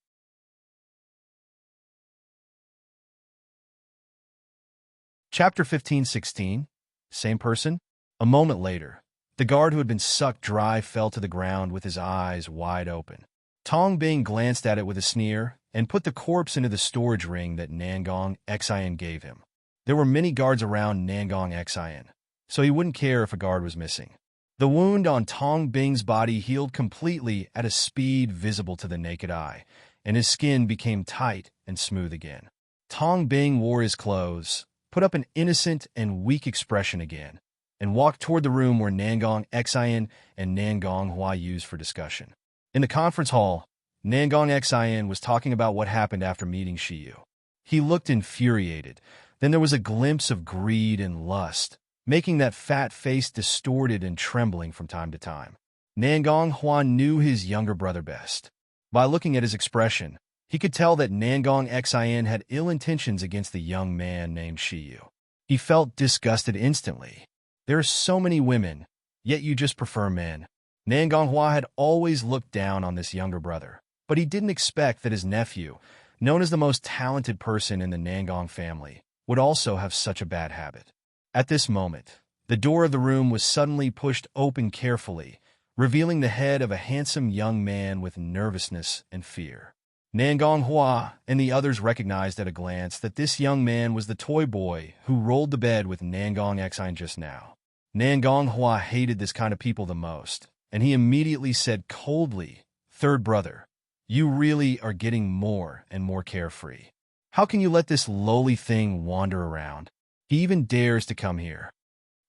[SPEAKER 1] Chapter 15-16. Same person? A moment later, the guard who had been sucked dry fell to the ground with his eyes wide open. Tong Bing glanced at it with a sneer and put the corpse into the storage ring that Nangong Xin gave him. There were many guards around Nangong Xin, so he wouldn't care if a guard was missing. The wound on Tong Bing's body healed completely at a speed visible to the naked eye, and his skin became tight and smooth again. Tong Bing wore his clothes, put up an innocent and weak expression again, and walked toward the room where Nangong Xin and Nangong Hua used for discussion. In the conference hall, Nangong Xin was talking about what happened after meeting Shiyu. He looked infuriated. Then there was a glimpse of greed and lust, making that fat face distorted and trembling from time to time. Nangong Hua knew his younger brother best. By looking at his expression, he could tell that Nangong Xin had ill intentions against the young man named Shiyu. He felt disgusted instantly. "There are so many women, yet you just prefer men." Nangong Hua had always looked down on this younger brother, but he didn't expect that his nephew, known as the most talented person in the Nangong family, would also have such a bad habit. At this moment, the door of the room was suddenly pushed open carefully, revealing the head of a handsome young man with nervousness and fear. Nangong Hua and the others recognized at a glance that this young man was the toy boy who rolled the bed with Nangong Xin just now. Nangong Hua hated this kind of people the most, and he immediately said coldly, "Third brother, you really are getting more and more carefree. How can you let this lowly thing wander around? He even dares to come here."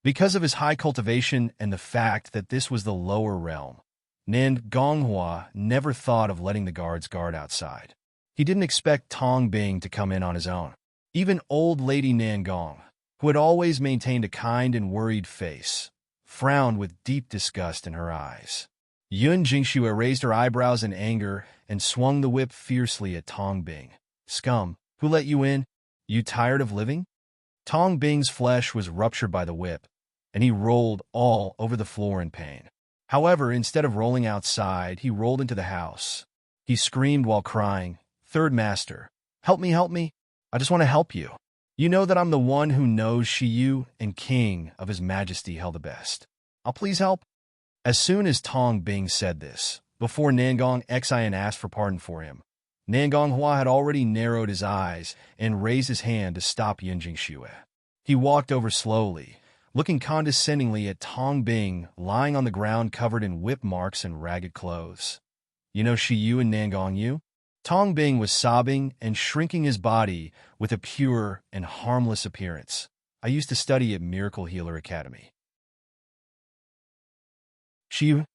[SPEAKER 1] Because of his high cultivation and the fact that this was the lower realm, Nangong Hua never thought of letting the guards guard outside. He didn't expect Tong Bing to come in on his own. Even old lady Nangong, who had always maintained a kind and worried face, frowned with deep disgust in her eyes. Yun Jingxue raised her eyebrows in anger and swung the whip fiercely at Tong Bing. "Scum, who let you in? You tired of living?" Tong Bing's flesh was ruptured by the whip, and he rolled all over the floor in pain. However, instead of rolling outside, he rolled into the house. He screamed while crying, "Third Master, help me, help me. I just want to help you. You know that I'm the one who knows Shiyu and King of His Majesty held the best. I'll please help." As soon as Tong Bing said this, before Nangong Xian asked for pardon for him, Nangong Hua had already narrowed his eyes and raised his hand to stop Yun Jingxue. He walked over slowly, looking condescendingly at Tong Bing lying on the ground covered in whip marks and ragged clothes. "You know Shiyu and Nangong Yu?" Tong Bing was sobbing and shrinking his body with a pure and harmless appearance. "I used to study at Miracle Healer Academy. Shiyu,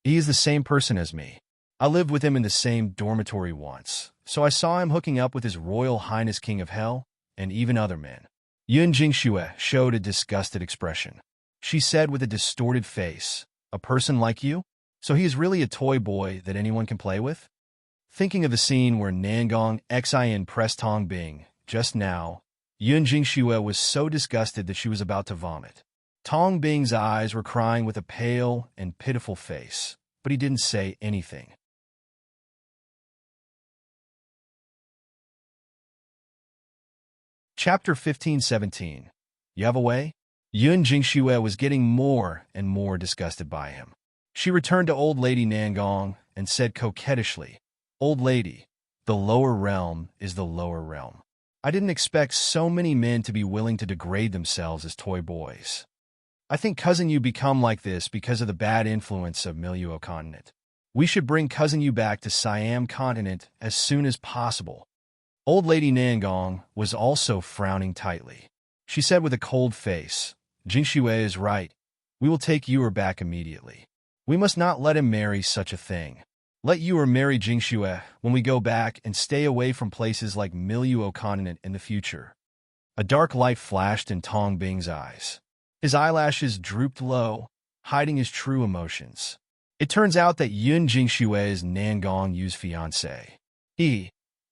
[SPEAKER 1] he is the same person as me. I lived with him in the same dormitory once, so I saw him hooking up with His Royal Highness King of Hell and even other men." Yun Jingxue showed a disgusted expression. She said with a distorted face, "A person like you? So he is really a toy boy that anyone can play with?" Thinking of the scene where Nangong Xian pressed Tong Bing just now, Yun Jingxue was so disgusted that she was about to vomit. Tong Bing's eyes were crying with a pale and pitiful face, but he didn't say anything. Chapter 15-17. You have a way? Yun Jingxue was getting more and more disgusted by him. She returned to old lady Nangong and said coquettishly, "Old lady, the lower realm is the lower realm. I didn't expect so many men to be willing to degrade themselves as toy boys. I think Cousin Yu become like this because of the bad influence of Miluo continent. We should bring Cousin Yu back to Siam continent as soon as possible." Old lady Nangong was also frowning tightly. She said with a cold face, "Jingxue is right. We will take Yu back immediately. We must not let him marry such a thing. Let Yu marry Jingxue when we go back and stay away from places like Miluo continent in the future." A dark light flashed in Tong Bing's eyes. His eyelashes drooped low, hiding his true emotions. It turns out that Yun Jingxue is Nangong Yu's fiancé.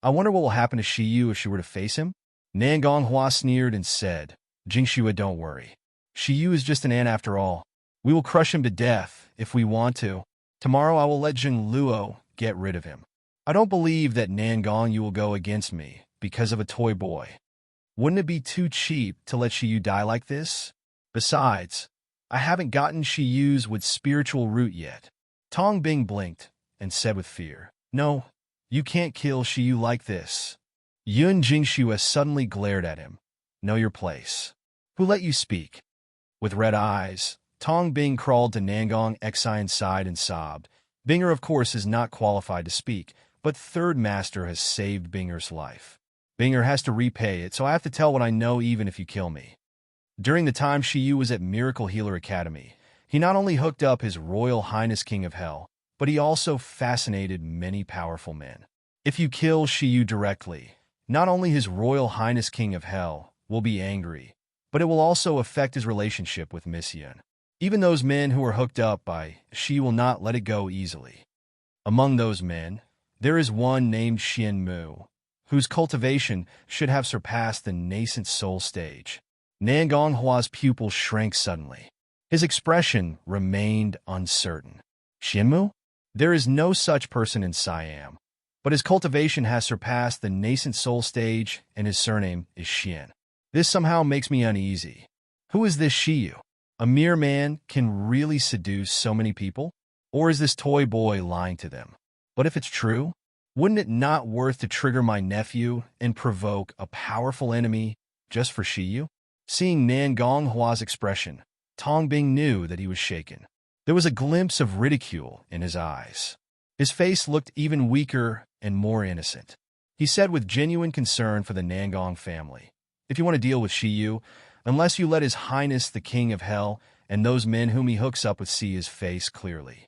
[SPEAKER 1] I wonder what will happen to Shiyu if she were to face him? Nangong Hua sneered and said, "Jingxue, don't worry. Shiyu is just an ant after all. We will crush him to death if we want to. Tomorrow I will let Jing Luo get rid of him. I don't believe that Nangong Yu will go against me because of a toy boy. Wouldn't it be too cheap to let Shiyu die like this? Besides, I haven't gotten Shiyu's with spiritual root yet." Tong Bing blinked and said with fear, "No, you can't kill Shiyu like this." Yun Jingxue suddenly glared at him. "Know your place. Who let you speak?" With red eyes, Tong Bing crawled to Nangong Xian's side and sobbed. "Binger, of course, is not qualified to speak, but Third Master has saved Binger's life. Binger has to repay it, so I have to tell what I know even if you kill me. During the time Shiyu was at Miracle Healer Academy, he not only hooked up His Royal Highness King of Hell, but he also fascinated many powerful men. If you kill Shiyu directly, not only His Royal Highness King of Hell will be angry, but it will also affect his relationship with Miss Yun. Even those men who are hooked up by Shiyu will not let it go easily. Among those men, there is one named Xian Mu, whose cultivation should have surpassed the nascent soul stage." Nangong Hua's pupil shrank suddenly. His expression remained uncertain. "Xianmu? There is no such person in Siam, but his cultivation has surpassed the nascent soul stage and his surname is Xian. This somehow makes me uneasy. Who is this Shiyu? A mere man can really seduce so many people? Or is this toy boy lying to them? But if it's true, wouldn't it not worth to trigger my nephew and provoke a powerful enemy just for Shiyu?" Seeing Nangong Hua's expression, Tong Bing knew that he was shaken. There was a glimpse of ridicule in his eyes. His face looked even weaker and more innocent. He said with genuine concern for the Nangong family, "If you want to deal with Shiyu, unless you let His Highness the King of Hell and those men whom he hooks up with see his face clearly.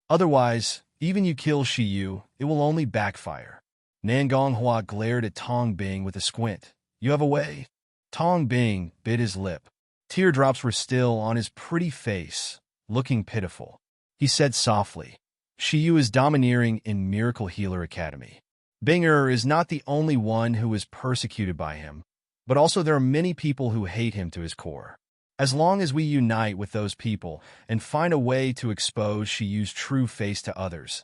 [SPEAKER 1] Otherwise, Even you kill Shiyu, it will only backfire. Nangong Hua glared at Tong Bing with a squint. You have a way? Tong Bing bit his lip. Teardrops were still on his pretty face, looking pitiful. He said softly, Shiyu is domineering in Miracle Healer Academy. Binger is not the only one who is persecuted by him, but also there are many people who hate him to his core. As long as we unite with those people and find a way to expose Shiyu's true face to others,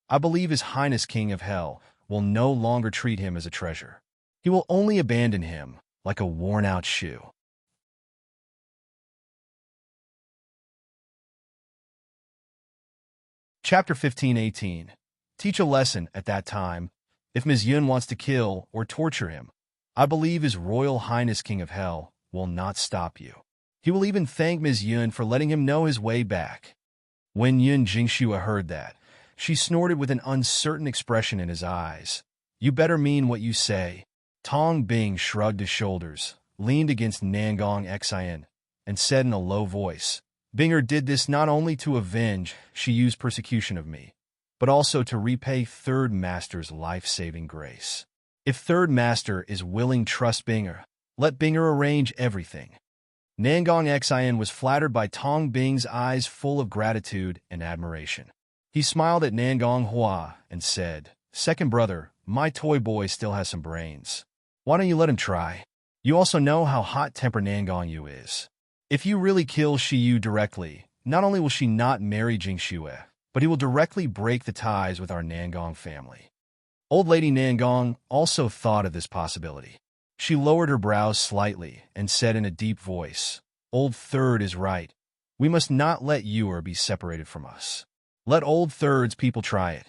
[SPEAKER 1] I believe His Highness King of Hell will no longer treat him as a treasure. He will only abandon him like a worn-out shoe. Chapter 15:18. Teach a lesson at that time. If Ms. Yun wants to kill or torture him, I believe His Royal Highness King of Hell will not stop you. He will even thank Ms. Yun for letting him know his way back. When Yun Jingxue heard that, she snorted with an uncertain expression in his eyes. You better mean what you say. Tong Bing shrugged his shoulders, leaned against Nangong Xian, and said in a low voice, Binger did this not only to avenge Shiyu's persecution of me, but also to repay Third Master's life-saving grace. If Third Master is willing, trust Binger. Let Binger arrange everything. Nangong Xian was flattered by Tong Bing's eyes full of gratitude and admiration. He smiled at Nangong Hua and said, Second brother, my toy boy still has some brains. Why don't you let him try? You also know how hot-tempered Nangong Yu is. If you really kill Shiyu directly, not only will she not marry Jingxue, but he will directly break the ties with our Nangong family. Old Lady Nangong also thought of this possibility. She lowered her brows slightly and said in a deep voice, Old Third is right. We must not let Yuer be separated from us. Let Old Third's people try it.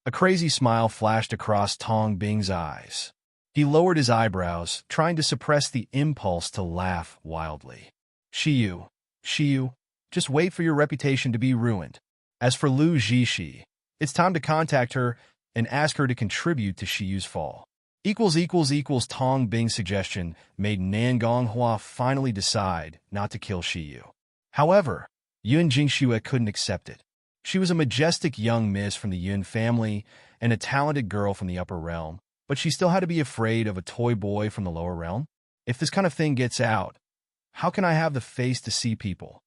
[SPEAKER 1] A crazy smile flashed across Tong Bing's eyes. He lowered his eyebrows, trying to suppress the impulse to laugh wildly. Shiyu, just wait for your reputation to be ruined. As for Lu Zhishi, it's time to contact her and ask her to contribute to Shiyu's fall. Tong Bing's suggestion made Nangong Hua finally decide not to kill Shiyu. However, Yun Jingxue couldn't accept it. She was a majestic young miss from the Yun family and a talented girl from the upper realm, but she still had to be afraid of a toy boy from the lower realm. If this kind of thing gets out, how can I have the face to see people?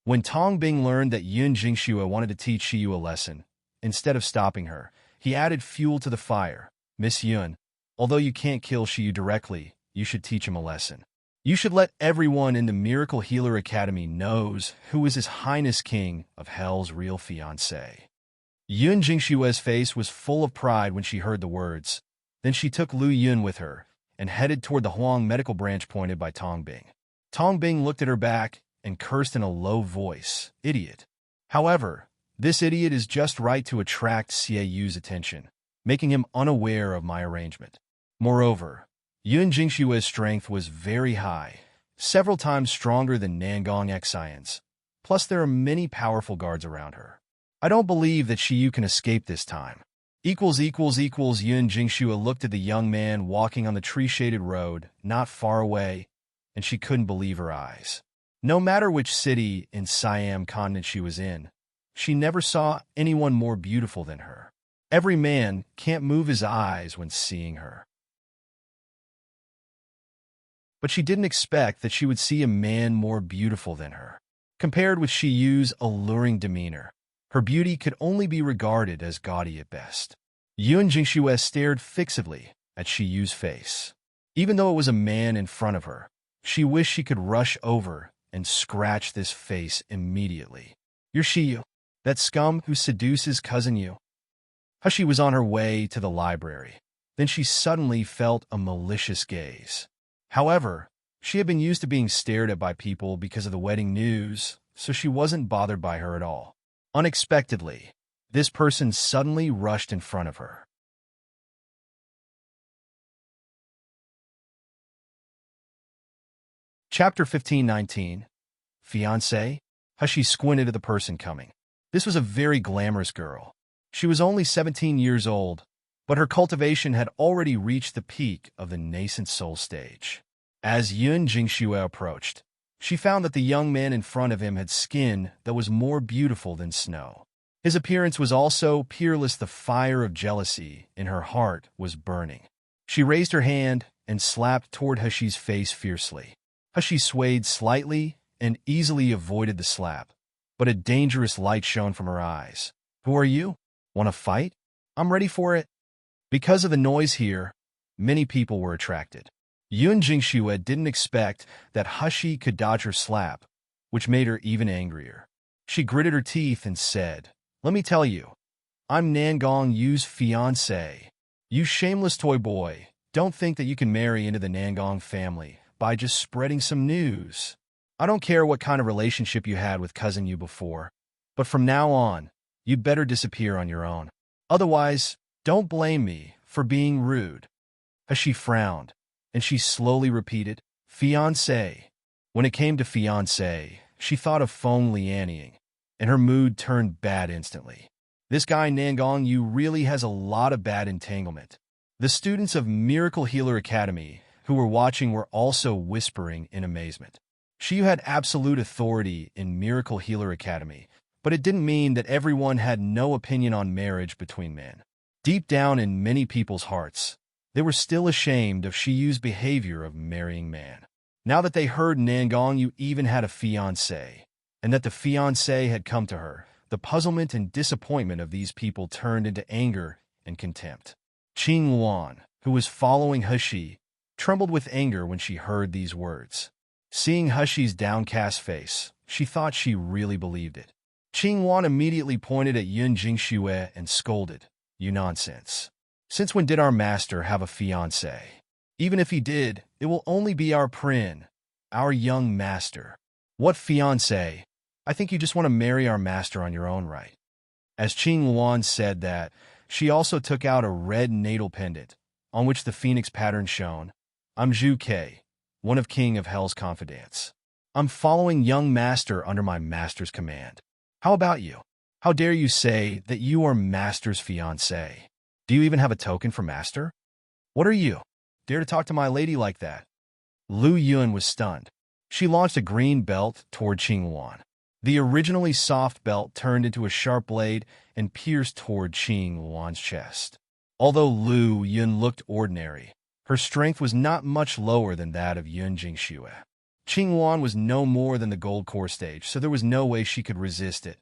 [SPEAKER 1] When Tong Bing learned that Yun Jingxue wanted to teach Shiyu a lesson, instead of stopping her, he added fuel to the fire. Miss Yun, although you can't kill Shiyu directly, you should teach him a lesson. You should let everyone in the Miracle Healer Academy knows who is His Highness King of Hell's real fiancé. Yun Jingxue's face was full of pride when she heard the words. Then she took Lu Yun with her and headed toward the Huang medical branch pointed by Tong Bing. Tong Bing looked at her back and cursed in a low voice, Idiot. However, this idiot is just right to attract Xie Yu's attention, making him unaware of my arrangement. Moreover, Yun Jingxue's strength was very high, several times stronger than Nangong Xian's. Plus, there are many powerful guards around her. I don't believe that Shiyu can escape this time. Yun Jingxue looked at the young man walking on the tree-shaded road not far away, and she couldn't believe her eyes. No matter which city in Siam continent she was in, she never saw anyone more beautiful than her. Every man can't move his eyes when seeing her. But she didn't expect that she would see a man more beautiful than her. Compared with Shiyu's alluring demeanor, her beauty could only be regarded as gaudy at best. Yun Jingxue stared fixedly at Shiyu's face. Even though it was a man in front of her, she wished she could rush over and scratch this face immediately. You're Shiyu, that scum who seduces cousin Yu. She was on her way to the library. Then she suddenly felt a malicious gaze. However, she had been used to being stared at by people because of the wedding news, so she wasn't bothered by her at all. Unexpectedly, this person suddenly rushed in front of her. Chapter 15:19. Fiancé? She squinted at the person coming. This was a very glamorous girl. She was only 17 years old, but her cultivation had already reached the peak of the nascent soul stage. As Yun Jingxue approached, she found that the young man in front of him had skin that was more beautiful than snow. His appearance was also peerless. The fire of jealousy in her heart was burning. She raised her hand and slapped toward Hushi's face fiercely. Hushi swayed slightly and easily avoided the slap, but a dangerous light shone from her eyes. "Who are you? Want to fight? I'm ready for it." Because of the noise here, many people were attracted. Yun Jingxue didn't expect that Hushi could dodge her slap, which made her even angrier. She gritted her teeth and said, "Let me tell you, I'm Nangong Yu's fiancé. You shameless toy boy, don't think that you can marry into the Nangong family by just spreading some news. I don't care what kind of relationship you had with cousin Yu before, but from now on, you'd better disappear on your own. Otherwise, don't blame me for being rude." Hushi frowned, and she slowly repeated, "Fiancé." When it came to fiancé, she thought of Feng Lianying, and her mood turned bad instantly. This guy Nangong Yu really has a lot of bad entanglement. The students of Miracle Healer Academy who were watching were also whispering in amazement. She had absolute authority in Miracle Healer Academy, but it didn't mean that everyone had no opinion on marriage between men. Deep down in many people's hearts, they were still ashamed of Shiyu's behavior of marrying man. Now that they heard Nangong Yu even had a fiancé, and that the fiancé had come to her, the puzzlement and disappointment of these people turned into anger and contempt. Qing Luan, who was following Hushi, trembled with anger when she heard these words. Seeing Hushi's downcast face, she thought she really believed it. Qing Luan immediately pointed at Yun Jingxue and scolded, "You nonsense. Since when did our master have a fiancé? Even if he did, it will only be our prin, our young master. What fiancé? I think you just want to marry our master on your own right." As Qing Luan said that, she also took out a red natal pendant, on which the phoenix pattern shone. "I'm Zhu Ke, one of King of Hell's confidants. I'm following young master under my master's command. How about you? How dare you say that you are master's fiancé? Do you even have a token for master? What are you? Dare to talk to my lady like that?" Lu Yun was stunned. She launched a green belt toward Qing Luan. The originally soft belt turned into a sharp blade and pierced toward Qing Luan's chest. Although Lu Yun looked ordinary, her strength was not much lower than that of Yun Jingxue. Qing Luan was no more than the gold core stage, so there was no way she could resist it.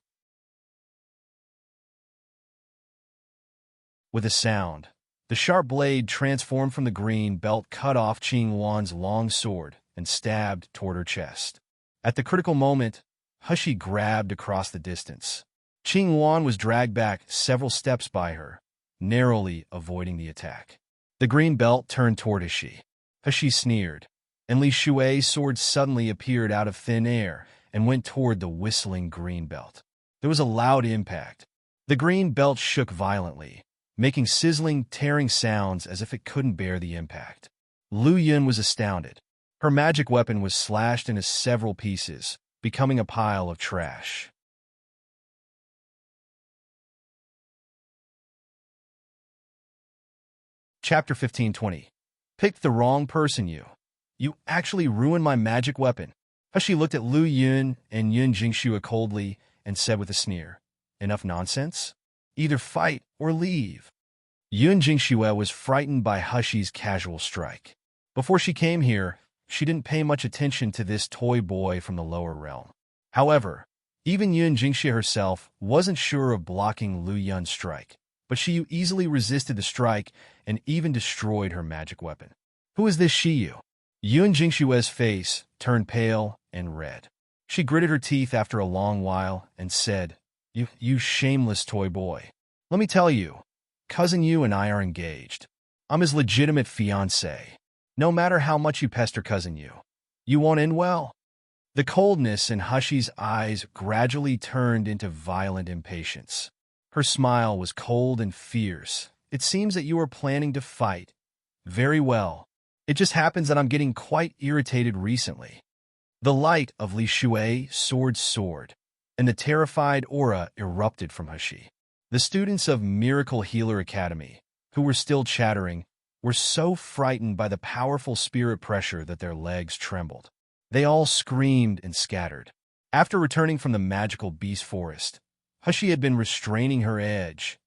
[SPEAKER 1] With a sound, the sharp blade transformed from the green belt, cut off Qing Luan's long sword, and stabbed toward her chest. At the critical moment, Hushi grabbed across the distance. Qing Luan was dragged back several steps by her, narrowly avoiding the attack. The green belt turned toward Hushi. Hushi sneered, and Li Shui's sword suddenly appeared out of thin air and went toward the whistling green belt. There was a loud impact. The green belt shook violently, making sizzling, tearing sounds as if it couldn't bear the impact. Lu Yun was astounded. Her magic weapon was slashed into several pieces, becoming a pile of trash. Chapter 15:20. Picked the wrong person, you. You actually ruined my magic weapon. Hushi looked at Lu Yun and Yun Jingxue coldly and said with a sneer, "Enough nonsense? Either fight or leave." Yun Jingxue was frightened by Hushi's casual strike. Before she came here, she didn't pay much attention to this toy boy from the lower realm. However, even Yun Jingxue herself wasn't sure of blocking Lu Yun's strike, but she easily resisted the strike and even destroyed her magic weapon. "Who is this Shiyu?" Yun Jingxue's face turned pale and red. She gritted her teeth after a long while and said, You shameless toy boy. Let me tell you, Cousin Yu and I are engaged. I'm his legitimate fiancé. No matter how much you pester Cousin Yu, you won't end well." The coldness in Hushi's eyes gradually turned into violent impatience. Her smile was cold and fierce. "It seems that you are planning to fight. Very well. It just happens that I'm getting quite irritated recently." The light of Li Shui's sword soared, and the terrified aura erupted from Hushi. The students of Miracle Healer Academy, who were still chattering, were so frightened by the powerful spirit pressure that their legs trembled. They all screamed and scattered. After returning from the magical beast forest, Hushi had been restraining her edge,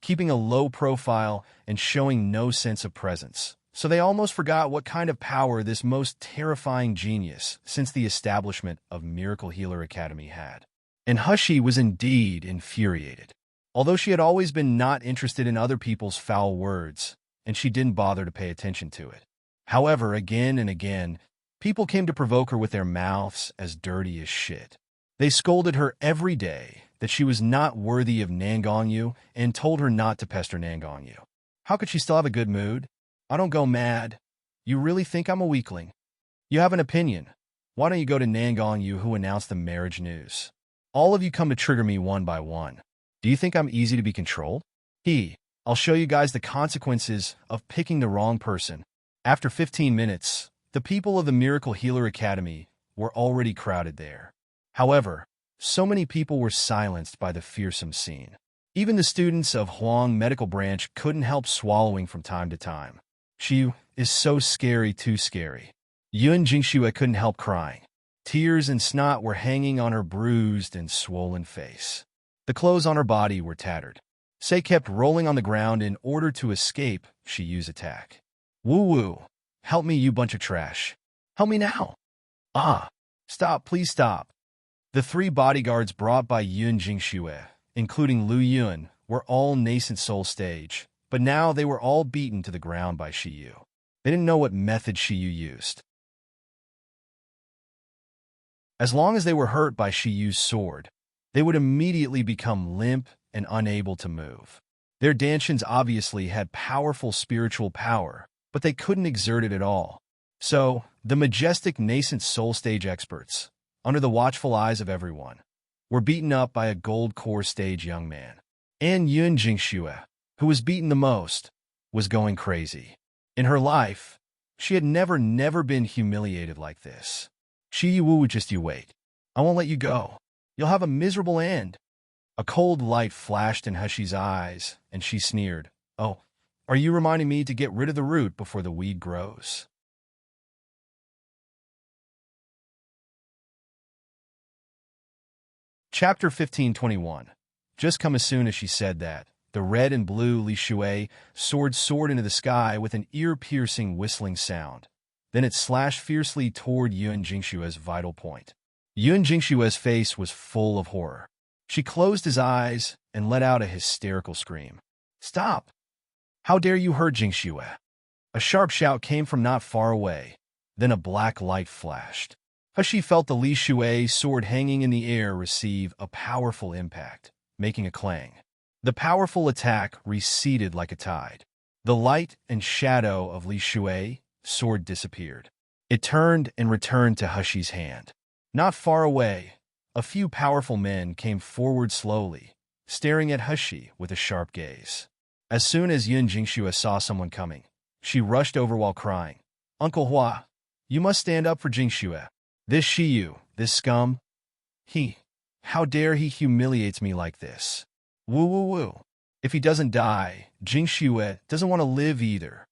[SPEAKER 1] keeping a low profile and showing no sense of presence. So they almost forgot what kind of power this most terrifying genius since the establishment of Miracle Healer Academy had. And Hushi was indeed infuriated. Although she had always been not interested in other people's foul words, and she didn't bother to pay attention to it. However, again and again, people came to provoke her with their mouths as dirty as shit. They scolded her every day that she was not worthy of Nangongyu and told her not to pester Nangongyu. How could she still have a good mood? I don't go mad. You really think I'm a weakling? You have an opinion. Why don't you go to Nangongyu who announced the marriage news? All of you come to trigger me one by one. Do you think I'm easy to be controlled? I'll show you guys the consequences of picking the wrong person. After 15 minutes, the people of the Miracle Healer Academy were already crowded there. However, so many people were silenced by the fearsome scene. Even the students of Huang Medical Branch couldn't help swallowing from time to time. She is so scary, too scary. Yun Jingxue couldn't help crying. Tears and snot were hanging on her bruised and swollen face. The clothes on her body were tattered. Sei kept rolling on the ground in order to escape Shiyu's attack. Woo-woo, help me, you bunch of trash. Help me now. Stop, please stop. The 3 bodyguards brought by Yun Jingxue, including Lu Yun, were all nascent soul stage, but now they were all beaten to the ground by Shiyu. They didn't know what method Shiyu used. As long as they were hurt by Shiyu's sword, they would immediately become limp and unable to move. Their Danshins obviously had powerful spiritual power, but they couldn't exert it at all. So, the majestic nascent soul stage experts, under the watchful eyes of everyone, were beaten up by a gold core stage young man. And Yun Jingxue, who was beaten the most, was going crazy. In her life, she had never been humiliated like this. Shiyu, just you wait. I won't let you go. You'll have a miserable end. A cold light flashed in Hushi's eyes, and she sneered. Oh, are you reminding me to get rid of the root before the weed grows? Chapter 1521. Just come as soon as she said that, the red and blue Li Shui soared into the sky with an ear-piercing whistling sound. Then it slashed fiercely toward Yun Jingshue's vital point. Yun Jingshue's face was full of horror. She closed his eyes and let out a hysterical scream. Stop! How dare you hurt Jingxue? A sharp shout came from not far away. Then a black light flashed. Hushi felt the Li Shui sword hanging in the air receive a powerful impact, making a clang. The powerful attack receded like a tide. The light and shadow of Li Shui sword disappeared. It turned and returned to Hushi's hand. Not far away, a few powerful men came forward slowly, staring at Hushi with a sharp gaze. As soon as Yun Jingxue saw someone coming, she rushed over while crying, Uncle Hua, you must stand up for Jingxue. This Shiyu, this scum, how dare he humiliates me like this? Woo. If he doesn't die, Jingxue doesn't want to live either.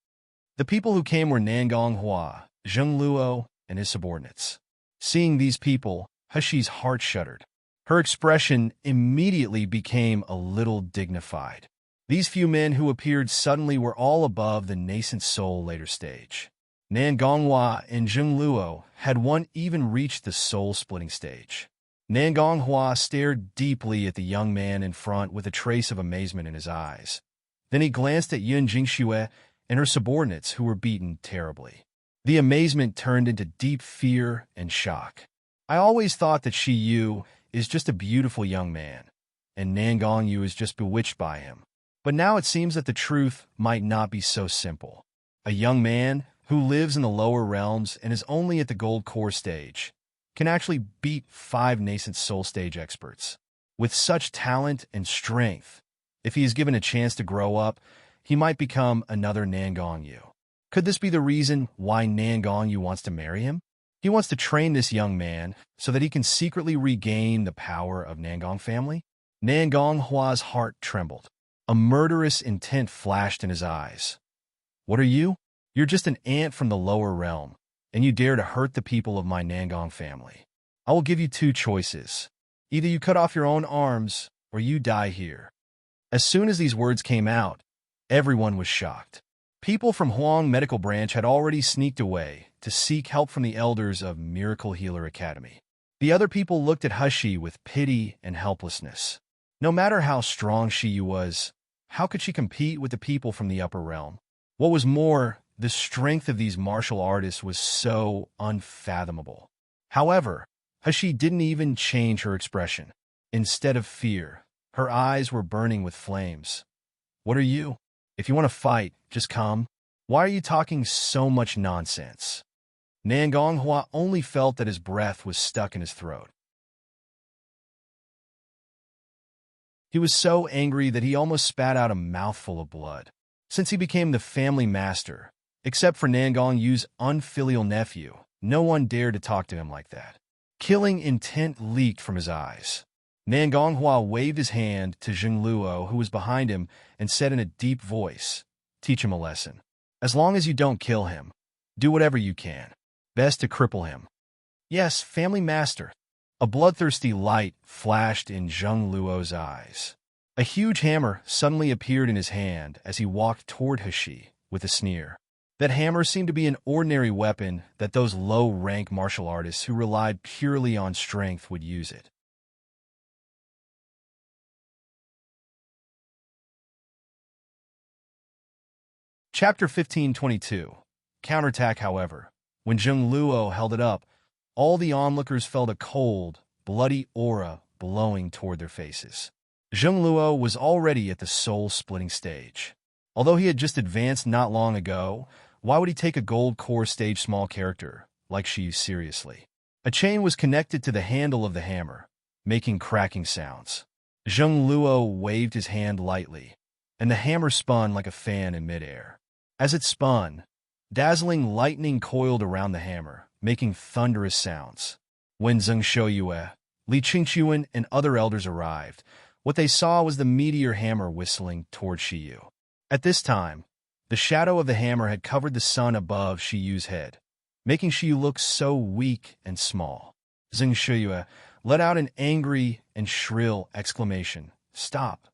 [SPEAKER 1] The people who came were Nangong Hua, Zheng Luo, and his subordinates. Seeing these people, Hushi's heart shuddered. Her expression immediately became a little dignified. These few men who appeared suddenly were all above the nascent soul later stage. Nangonghua and Zheng Luo had one even reached the soul-splitting stage. Nangonghua stared deeply at the young man in front with a trace of amazement in his eyes. Then he glanced at Yun Jingxue and her subordinates who were beaten terribly. The amazement turned into deep fear and shock. I always thought that Shiyu is just a beautiful young man, and Nangongyu is just bewitched by him. But now it seems that the truth might not be so simple. A young man who lives in the lower realms and is only at the gold core stage can actually beat 5 nascent soul stage experts. With such talent and strength, if he is given a chance to grow up, he might become another Nangongyu. Could this be the reason why Nangongyu wants to marry him? He wants to train this young man so that he can secretly regain the power of Nangong family? Nangonghua's heart trembled. A murderous intent flashed in his eyes. What are you? You're just an ant from the lower realm, and you dare to hurt the people of my Nangong family. I will give you 2 choices. Either you cut off your own arms, or you die here." As soon as these words came out, everyone was shocked. People from Huang Medical Branch had already sneaked away to seek help from the elders of Miracle Healer Academy. The other people looked at Hushi with pity and helplessness. No matter how strong Shiyu was, how could she compete with the people from the upper realm? What was more, the strength of these martial artists was so unfathomable. However, Hushi didn't even change her expression. Instead of fear, her eyes were burning with flames. "What are you? If you want to fight, just come. Why are you talking so much nonsense?" Nangonghua only felt that his breath was stuck in his throat. He was so angry that he almost spat out a mouthful of blood. Since he became the family master, except for Nangong Yu's unfilial nephew, no one dared to talk to him like that. Killing intent leaked from his eyes. Nangonghua waved his hand to Zheng Luo, who was behind him, and said in a deep voice, "Teach him a lesson. As long as you don't kill him, do whatever you can. Best to cripple him." "Yes, family master." A bloodthirsty light flashed in Zheng Luo's eyes. A huge hammer suddenly appeared in his hand as he walked toward Hushi with a sneer. That hammer seemed to be an ordinary weapon that those low-rank martial artists who relied purely on strength would use it. Chapter 1522. Counterattack. However, when Zheng Luo held it up, all the onlookers felt a cold, bloody aura blowing toward their faces. Zheng Luo was already at the soul-splitting stage. Although he had just advanced not long ago, why would he take a gold core stage small character like Shiyu seriously? A chain was connected to the handle of the hammer, making cracking sounds. Zheng Luo waved his hand lightly, and the hammer spun like a fan in midair. As it spun, dazzling lightning coiled around the hammer, making thunderous sounds. When Zheng Shouyue, Li Qingquan, and other elders arrived, what they saw was the meteor hammer whistling toward Shiyu. At this time, the shadow of the hammer had covered the sun above Shiyu's head, making Shiyu look so weak and small. Zheng Shouyue let out an angry and shrill exclamation, "Stop!"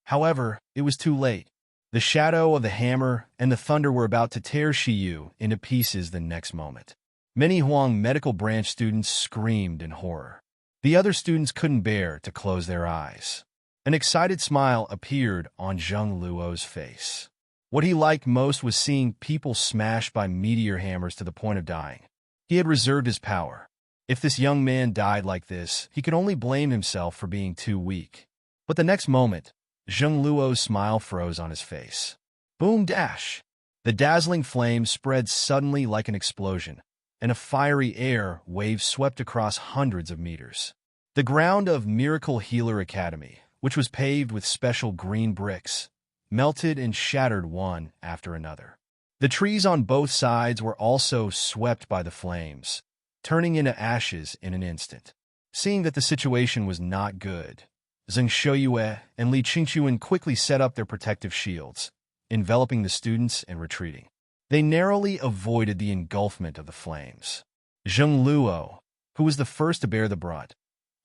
[SPEAKER 1] However, it was too late. The shadow of the hammer and the thunder were about to tear Shiyu into pieces the next moment. Many Huang Medical Branch students screamed in horror. The other students couldn't bear to close their eyes. An excited smile appeared on Zheng Luo's face. What he liked most was seeing people smashed by meteor hammers to the point of dying. He had reserved his power. If this young man died like this, he could only blame himself for being too weak. But the next moment, Zheng Luo's smile froze on his face. Boom dash! The dazzling flame spread suddenly like an explosion, and a fiery air wave swept across hundreds of meters. The ground of Miracle Healer Academy, which was paved with special green bricks, melted and shattered one after another. The trees on both sides were also swept by the flames, turning into ashes in an instant. Seeing that the situation was not good, Zheng Shouyue and Li Qingquan quickly set up their protective shields, enveloping the students and retreating. They narrowly avoided the engulfment of the flames. Zheng Luo, who was the first to bear the brunt,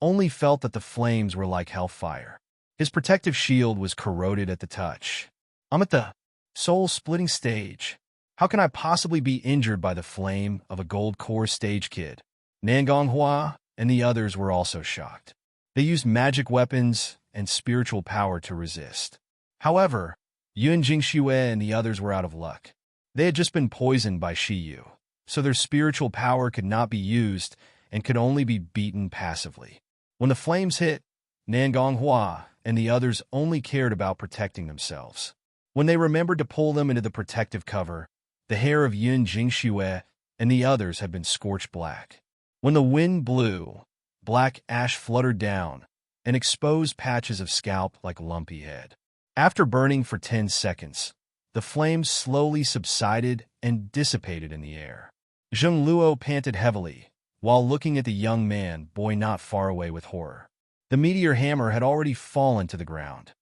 [SPEAKER 1] only felt that the flames were like hellfire. His protective shield was corroded at the touch. "I'm at the soul-splitting stage. How can I possibly be injured by the flame of a gold core stage kid?" Nangonghua and the others were also shocked. They used magic weapons and spiritual power to resist. However, Yun Jingxue and the others were out of luck. They had just been poisoned by Shiyu, so their spiritual power could not be used and could only be beaten passively. When the flames hit, Nangonghua and the others only cared about protecting themselves. When they remembered to pull them into the protective cover, the hair of Yun Jingxue and the others had been scorched black. When the wind blew, black ash fluttered down and exposed patches of scalp like lumpy head. After burning for 10 seconds, the flames slowly subsided and dissipated in the air. Zheng Luo panted heavily, while looking at the young man boy not far away with horror. The meteor hammer had already fallen to the ground.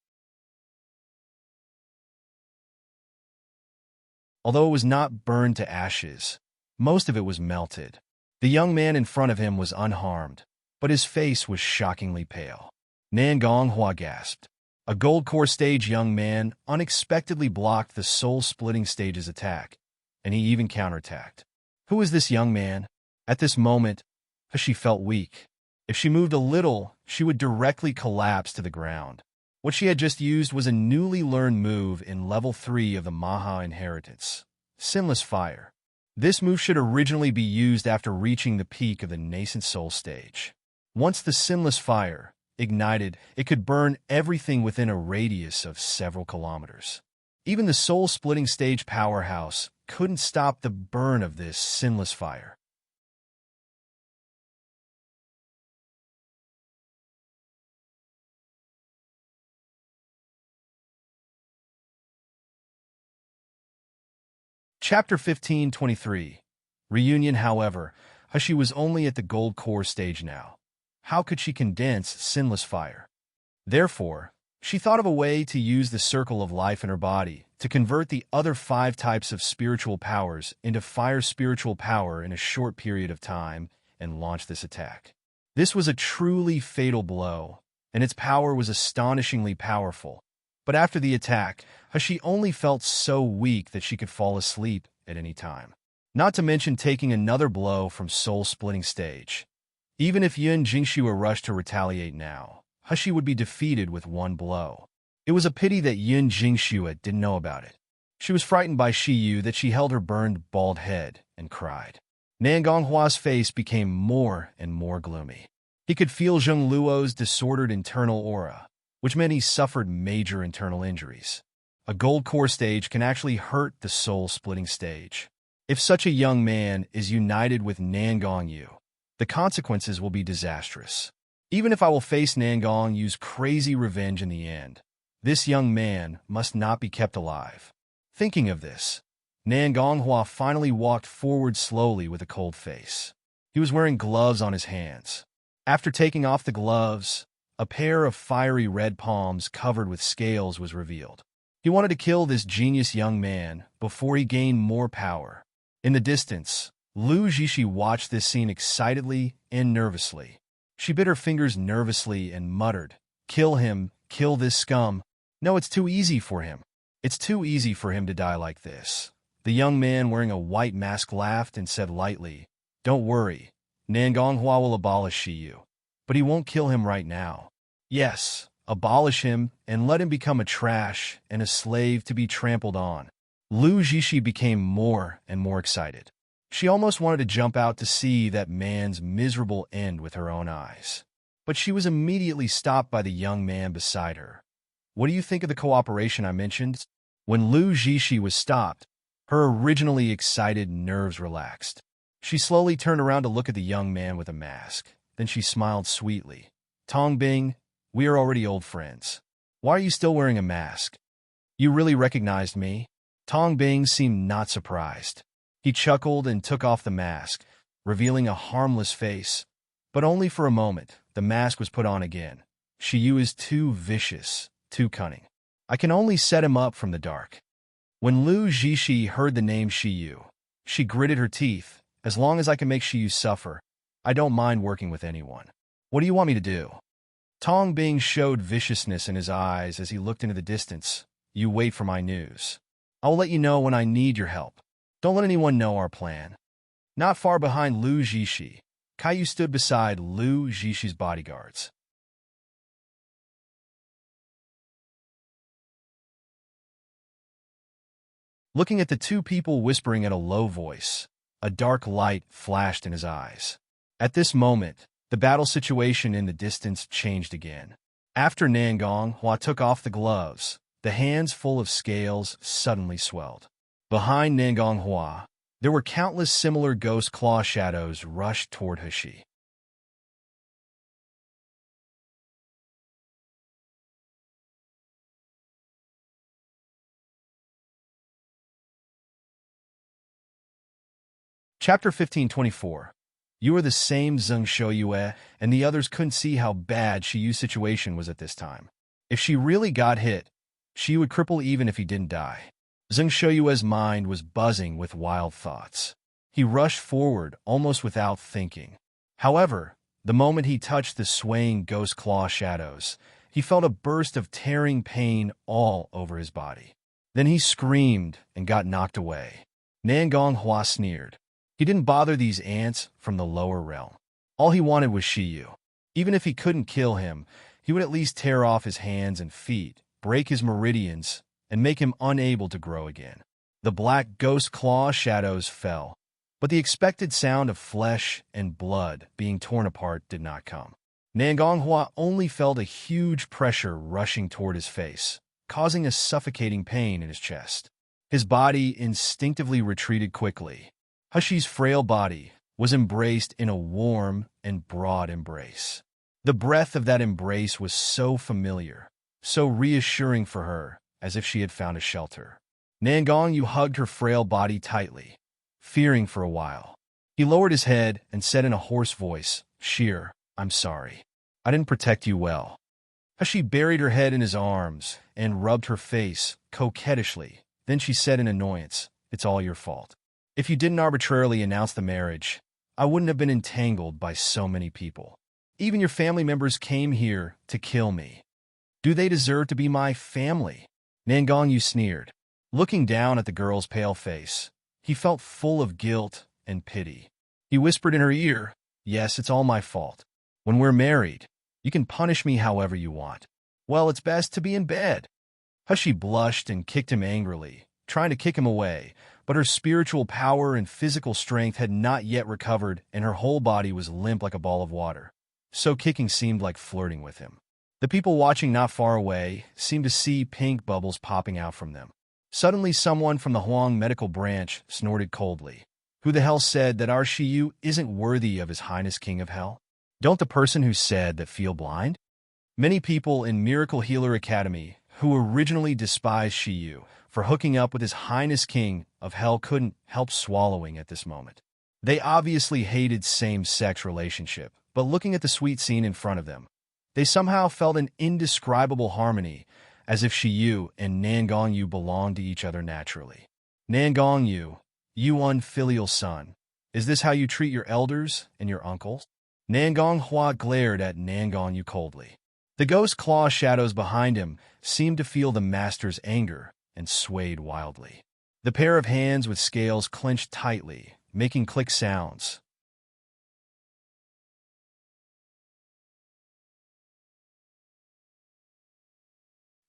[SPEAKER 1] Although it was not burned to ashes, most of it was melted. The young man in front of him was unharmed, but his face was shockingly pale. Nan Gonghua gasped. A gold core stage young man unexpectedly blocked the soul-splitting stage's attack, and he even counterattacked. Who was this young man? At this moment, she felt weak. If she moved a little, she would directly collapse to the ground. What she had just used was a newly learned move in level 3 of the Maha Inheritance, Sinless Fire. This move should originally be used after reaching the peak of the Nascent Soul stage. Once the Sinless Fire ignited, it could burn everything within a radius of several kilometers. Even the soul-splitting stage powerhouse couldn't stop the burn of this Sinless Fire. Chapter 15:23. Reunion. However, she was only at the gold core stage now. How could she condense Sinless Fire? Therefore, she thought of a way to use the circle of life in her body to convert the other 5 types of spiritual powers into fire spiritual power in a short period of time and launch this attack. This was a truly fatal blow, and its power was astonishingly powerful. But after the attack, she only felt so weak that she could fall asleep at any time. Not to mention taking another blow from soul-splitting stage. Even if Yun Jingxue rushed to retaliate now, she would be defeated with one blow. It was a pity that Yun Jingxue didn't know about it. She was frightened by Shi Yu that she held her burned bald head and cried. Nan Gonghua's face became more and more gloomy. He could feel Zheng Luo's disordered internal aura, which meant he suffered major internal injuries. A gold core stage can actually hurt the soul-splitting stage. If such a young man is united with Nan Gongyu, the consequences will be disastrous. Even if I will face Nan Gongyu's crazy revenge in the end, this young man must not be kept alive. Thinking of this, Nan Gonghua finally walked forward slowly with a cold face. He was wearing gloves on his hands. After taking off the gloves, a pair of fiery red palms covered with scales was revealed. He wanted to kill this genius young man before he gained more power. In the distance, Lu Jishi watched this scene excitedly and nervously. She bit her fingers nervously and muttered, "Kill him, kill this scum. No, it's too easy for him. It's too easy for him to die like this." The young man wearing a white mask laughed and said lightly, "Don't worry, Nan Gonghua will abolish Shi Yu. But he won't kill him right now. Yes, abolish him and let him become a trash and a slave to be trampled on." Lu Jishi became more and more excited. She almost wanted to jump out to see that man's miserable end with her own eyes. But she was immediately stopped by the young man beside her. "What do you think of the cooperation I mentioned?" When Lu Jishi was stopped, her originally excited nerves relaxed. She slowly turned around to look at the young man with a mask. Then she smiled sweetly. "Tong Bing, we are already old friends. Why are you still wearing a mask? You really recognized me?" Tong Bing seemed not surprised. He chuckled and took off the mask, revealing a harmless face. But only for a moment. The mask was put on again. "Shi Yu is too vicious, too cunning. I can only set him up from the dark." When Lu Jishi heard the name Shi Yu, she gritted her teeth. "As long as I can make Shi Yu suffer, I don't mind working with anyone. What do you want me to do?" Tong Bing showed viciousness in his eyes as he looked into the distance. "You wait for my news. I will let you know when I need your help. Don't let anyone know our plan." Not far behind Lu Jishi, Caillou stood beside Lu Jishi's bodyguards. Looking at the two people whispering at a low voice, a dark light flashed in his eyes. At this moment, the battle situation in the distance changed again. After Nan Gonghua took off the gloves, the hands full of scales suddenly swelled. Behind Nan Gonghua, there were countless similar ghost claw shadows rushed toward Hashi. Chapter 15:24. You are the same Zheng Shouyue, and the others couldn't see how bad Shi Yu's situation was at this time. If she really got hit, she would cripple even if he didn't die. Zheng Shouyue's mind was buzzing with wild thoughts. He rushed forward almost without thinking. However, The moment he touched the swaying ghost claw shadows, he felt a burst of tearing pain all over his body. Then he screamed and got knocked away. Nangong Hua sneered. He didn't bother these ants from the lower realm. All he wanted was Shiyu. Even if he couldn't kill him, he would at least tear off his hands and feet, break his meridians, and make him unable to grow again. The black ghost claw shadows fell, but the expected sound of flesh and blood being torn apart did not come. Nangong Hua only felt a huge pressure rushing toward his face, causing a suffocating pain in his chest. His body instinctively retreated quickly. Hushi's frail body was embraced in a warm and broad embrace. The breath of that embrace was so familiar, so reassuring for her, as if she had found a shelter. Nangong Yu hugged her frail body tightly, fearing for a while. He lowered his head and said in a hoarse voice, "Sheer, I'm sorry. I didn't protect you well." Hushi buried her head in his arms and rubbed her face coquettishly. Then she said in annoyance, "It's all your fault. If you didn't arbitrarily announce the marriage, I wouldn't have been entangled by so many people. Even your family members came here to kill me. Do they deserve to be my family?" Nangong Yu sneered. Looking down at the girl's pale face, he felt full of guilt and pity. He whispered in her ear, "Yes, it's all my fault. When we're married, you can punish me however you want. Well, it's best to be in bed." Hushi blushed and kicked him angrily, trying to kick him away, but her spiritual power and physical strength had not yet recovered, and her whole body was limp like a ball of water. So kicking seemed like flirting with him. The people watching not far away seemed to see pink bubbles popping out from them. Suddenly, someone from the Huang medical branch snorted coldly. "Who the hell said that our Shiyu isn't worthy of His Highness King of Hell? Don't the person who said that feel blind?" Many people in Miracle Healer Academy who originally despised Shiyu for hooking up with His Highness King of Hell couldn't help swallowing at this moment. They obviously hated same-sex relationship, but looking at the sweet scene in front of them, they somehow felt an indescribable harmony, as if Shiyu and Nangong Yu belonged to each other naturally. "Nangong Yu, you unfilial son, is this how you treat your elders and your uncles?" Nangong Hua glared at Nangong Yu coldly. The ghost claw shadows behind him seemed to feel the master's anger and swayed wildly. The pair of hands with scales clenched tightly, making click sounds.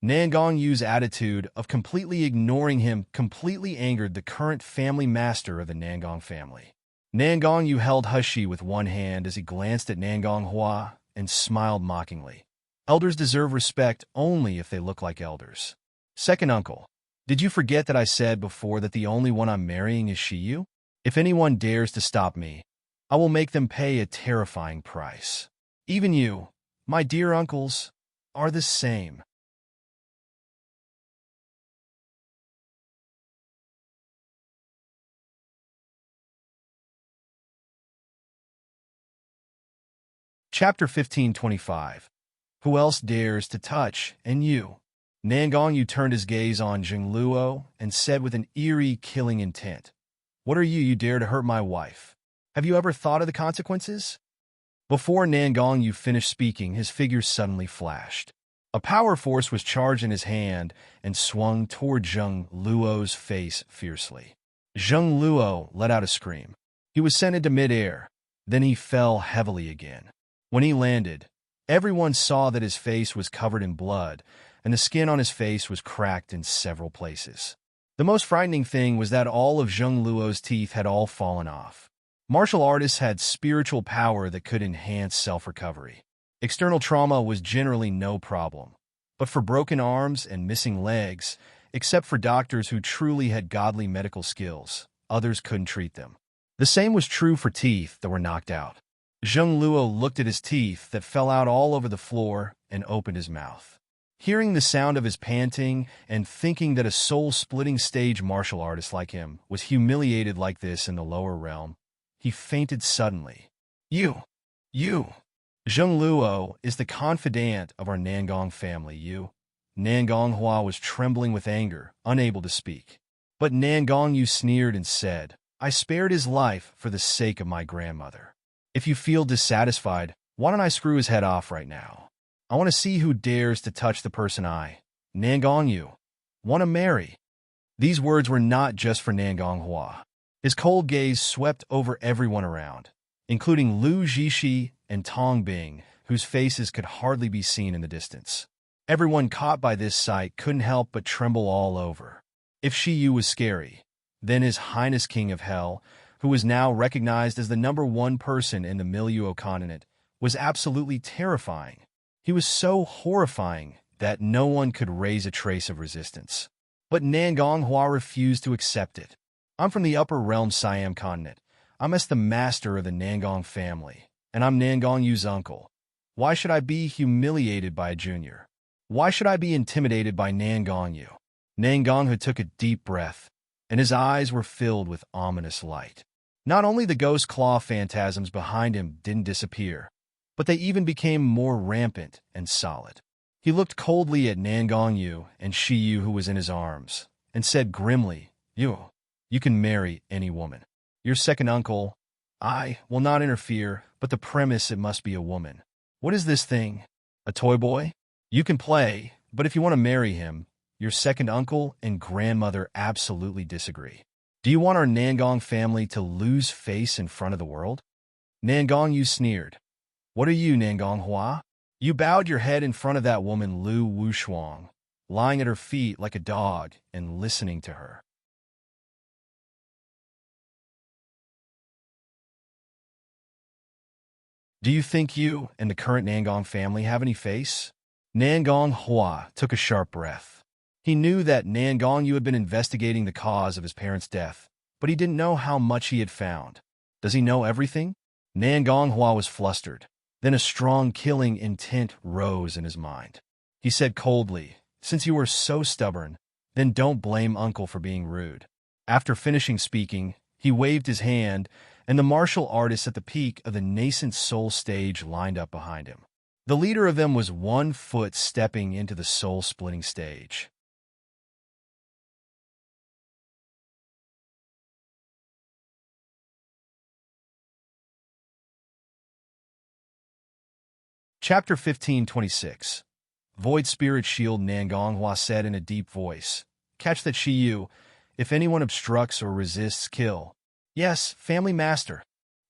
[SPEAKER 1] Nangong Yu's attitude of completely ignoring him completely angered the current family master of the Nangong family. Nangong Yu held Hushi with one hand as he glanced at Nangong Hua and smiled mockingly. "Elders deserve respect only if they look like elders. Second uncle, did you forget that I said before that the only one I'm marrying is Shiyu? If anyone dares to stop me, I will make them pay a terrifying price. Even you, my dear uncles, are the same." Chapter 1525. Who else dares to touch and you? Nangong Yu turned his gaze on Zheng Luo and said with an eerie, killing intent, "What are you dare to hurt my wife? Have you ever thought of the consequences?" Before Nangong Yu finished speaking, his figure suddenly flashed. A power force was charged in his hand and swung toward Zheng Luo's face fiercely. Zheng Luo let out a scream. He was sent into midair. Then he fell heavily again. When he landed, everyone saw that his face was covered in blood, and the skin on his face was cracked in several places. The most frightening thing was that all of Zheng Luo's teeth had all fallen off. Martial artists had spiritual power that could enhance self-recovery. External trauma was generally no problem, but for broken arms and missing legs, except for doctors who truly had godly medical skills, others couldn't treat them. The same was true for teeth that were knocked out. Zheng Luo looked at his teeth that fell out all over the floor and opened his mouth. Hearing the sound of his panting and thinking that a soul-splitting stage martial artist like him was humiliated like this in the lower realm, he fainted suddenly. You! Zheng Luo is the confidant of our Nangong family, you." Nangong Hua was trembling with anger, unable to speak. But Nangong Yu sneered and said, "I spared his life for the sake of my grandmother. If you feel dissatisfied, Why don't I screw his head off right now? I want to see who dares to touch the person I, Nangong Yu, want to marry. These words were not just for Nangong Hua. His cold gaze swept over everyone around, including Lu Jishi and Tong Bing, whose faces could hardly be seen in the distance. Everyone caught by this sight couldn't help but tremble all over. If Shi Yu was scary, then His Highness King of Hell, who was now recognized as the #1 person in the Miluo continent, was absolutely terrifying. He was so horrifying that no one could raise a trace of resistance. But Nangong Hua refused to accept it. I'm from the Upper Realm Siam continent. I'm as the master of the Nangong family, and I'm Nangong Yu's uncle. Why should I be humiliated by a junior? Why should I be intimidated by Nangong Yu? Nangong Hu took a deep breath, and his eyes were filled with ominous light. Not only the ghost claw phantasms behind him didn't disappear, but they even became more rampant and solid. He looked coldly at Nangong Yu and Shi Yu, who was in his arms, and said grimly, You can marry any woman. Your second uncle, I will not interfere, but the premise it must be a woman. What is this thing? A toy boy? You can play, but if you want to marry him, your second uncle and grandmother absolutely disagree. Do you want our Nangong family to lose face in front of the world? Nangong Yu sneered. What are you, Nangong Hua? You bowed your head in front of that woman Lu Wushuang, lying at her feet like a dog and listening to her. Do you think you and the current Nangong family have any face? Nangong Hua took a sharp breath. He knew that Nangong Yu had been investigating the cause of his parents' death, but he didn't know how much he had found. Does he know everything? Nangong Hua was flustered. Then a strong killing intent rose in his mind. He said coldly, Since you are so stubborn, then don't blame Uncle for being rude. After finishing speaking, he waved his hand, and the martial artists at the peak of the nascent soul stage lined up behind him. The leader of them was 1 foot stepping into the soul-splitting stage. Chapter 1526. Void Spirit Shield. Nangong Hua said in a deep voice. Catch that, Shi Yu. If anyone obstructs or resists, kill. Yes, family master.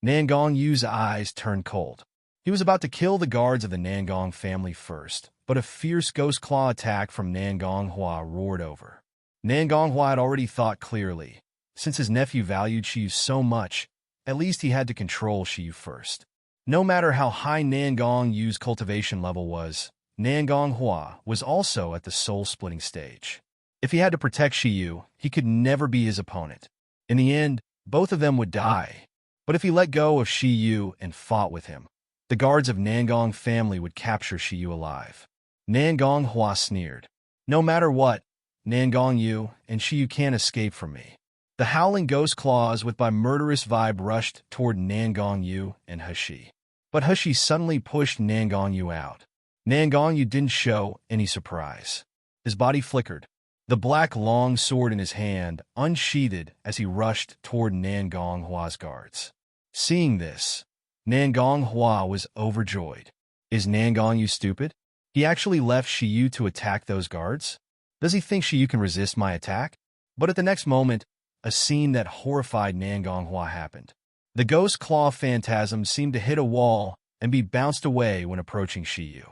[SPEAKER 1] Nangong Yu's eyes turned cold. He was about to kill the guards of the Nangong family first, but a fierce ghost claw attack from Nangong Hua roared over. Nangong Hua had already thought clearly. Since his nephew valued Shi Yu so much, at least he had to control Shi Yu first. No matter how high Nangong Yu's cultivation level was, Nangong Hua was also at the soul-splitting stage. If he had to protect Shi Yu, he could never be his opponent. In the end, both of them would die. But if he let go of Shi Yu and fought with him, the guards of Nangong family would capture Shi Yu alive. Nangong Hua sneered. No matter what, Nangong Yu and Shi Yu can't escape from me. The howling ghost claws with my murderous vibe rushed toward Nangong Yu and Hashi. But Hashi suddenly pushed Nangong Yu out. Nangong Yu didn't show any surprise. His body flickered. The black long sword in his hand unsheathed as he rushed toward Nangong Hua's guards. Seeing this, Nangong Hua was overjoyed. Is Nangong Yu stupid? He actually left Shi Yu to attack those guards? Does he think Shi Yu can resist my attack? But at the next moment, a scene that horrified Nangong Hua happened. The ghost claw phantasm seemed to hit a wall and be bounced away when approaching Shi Yu.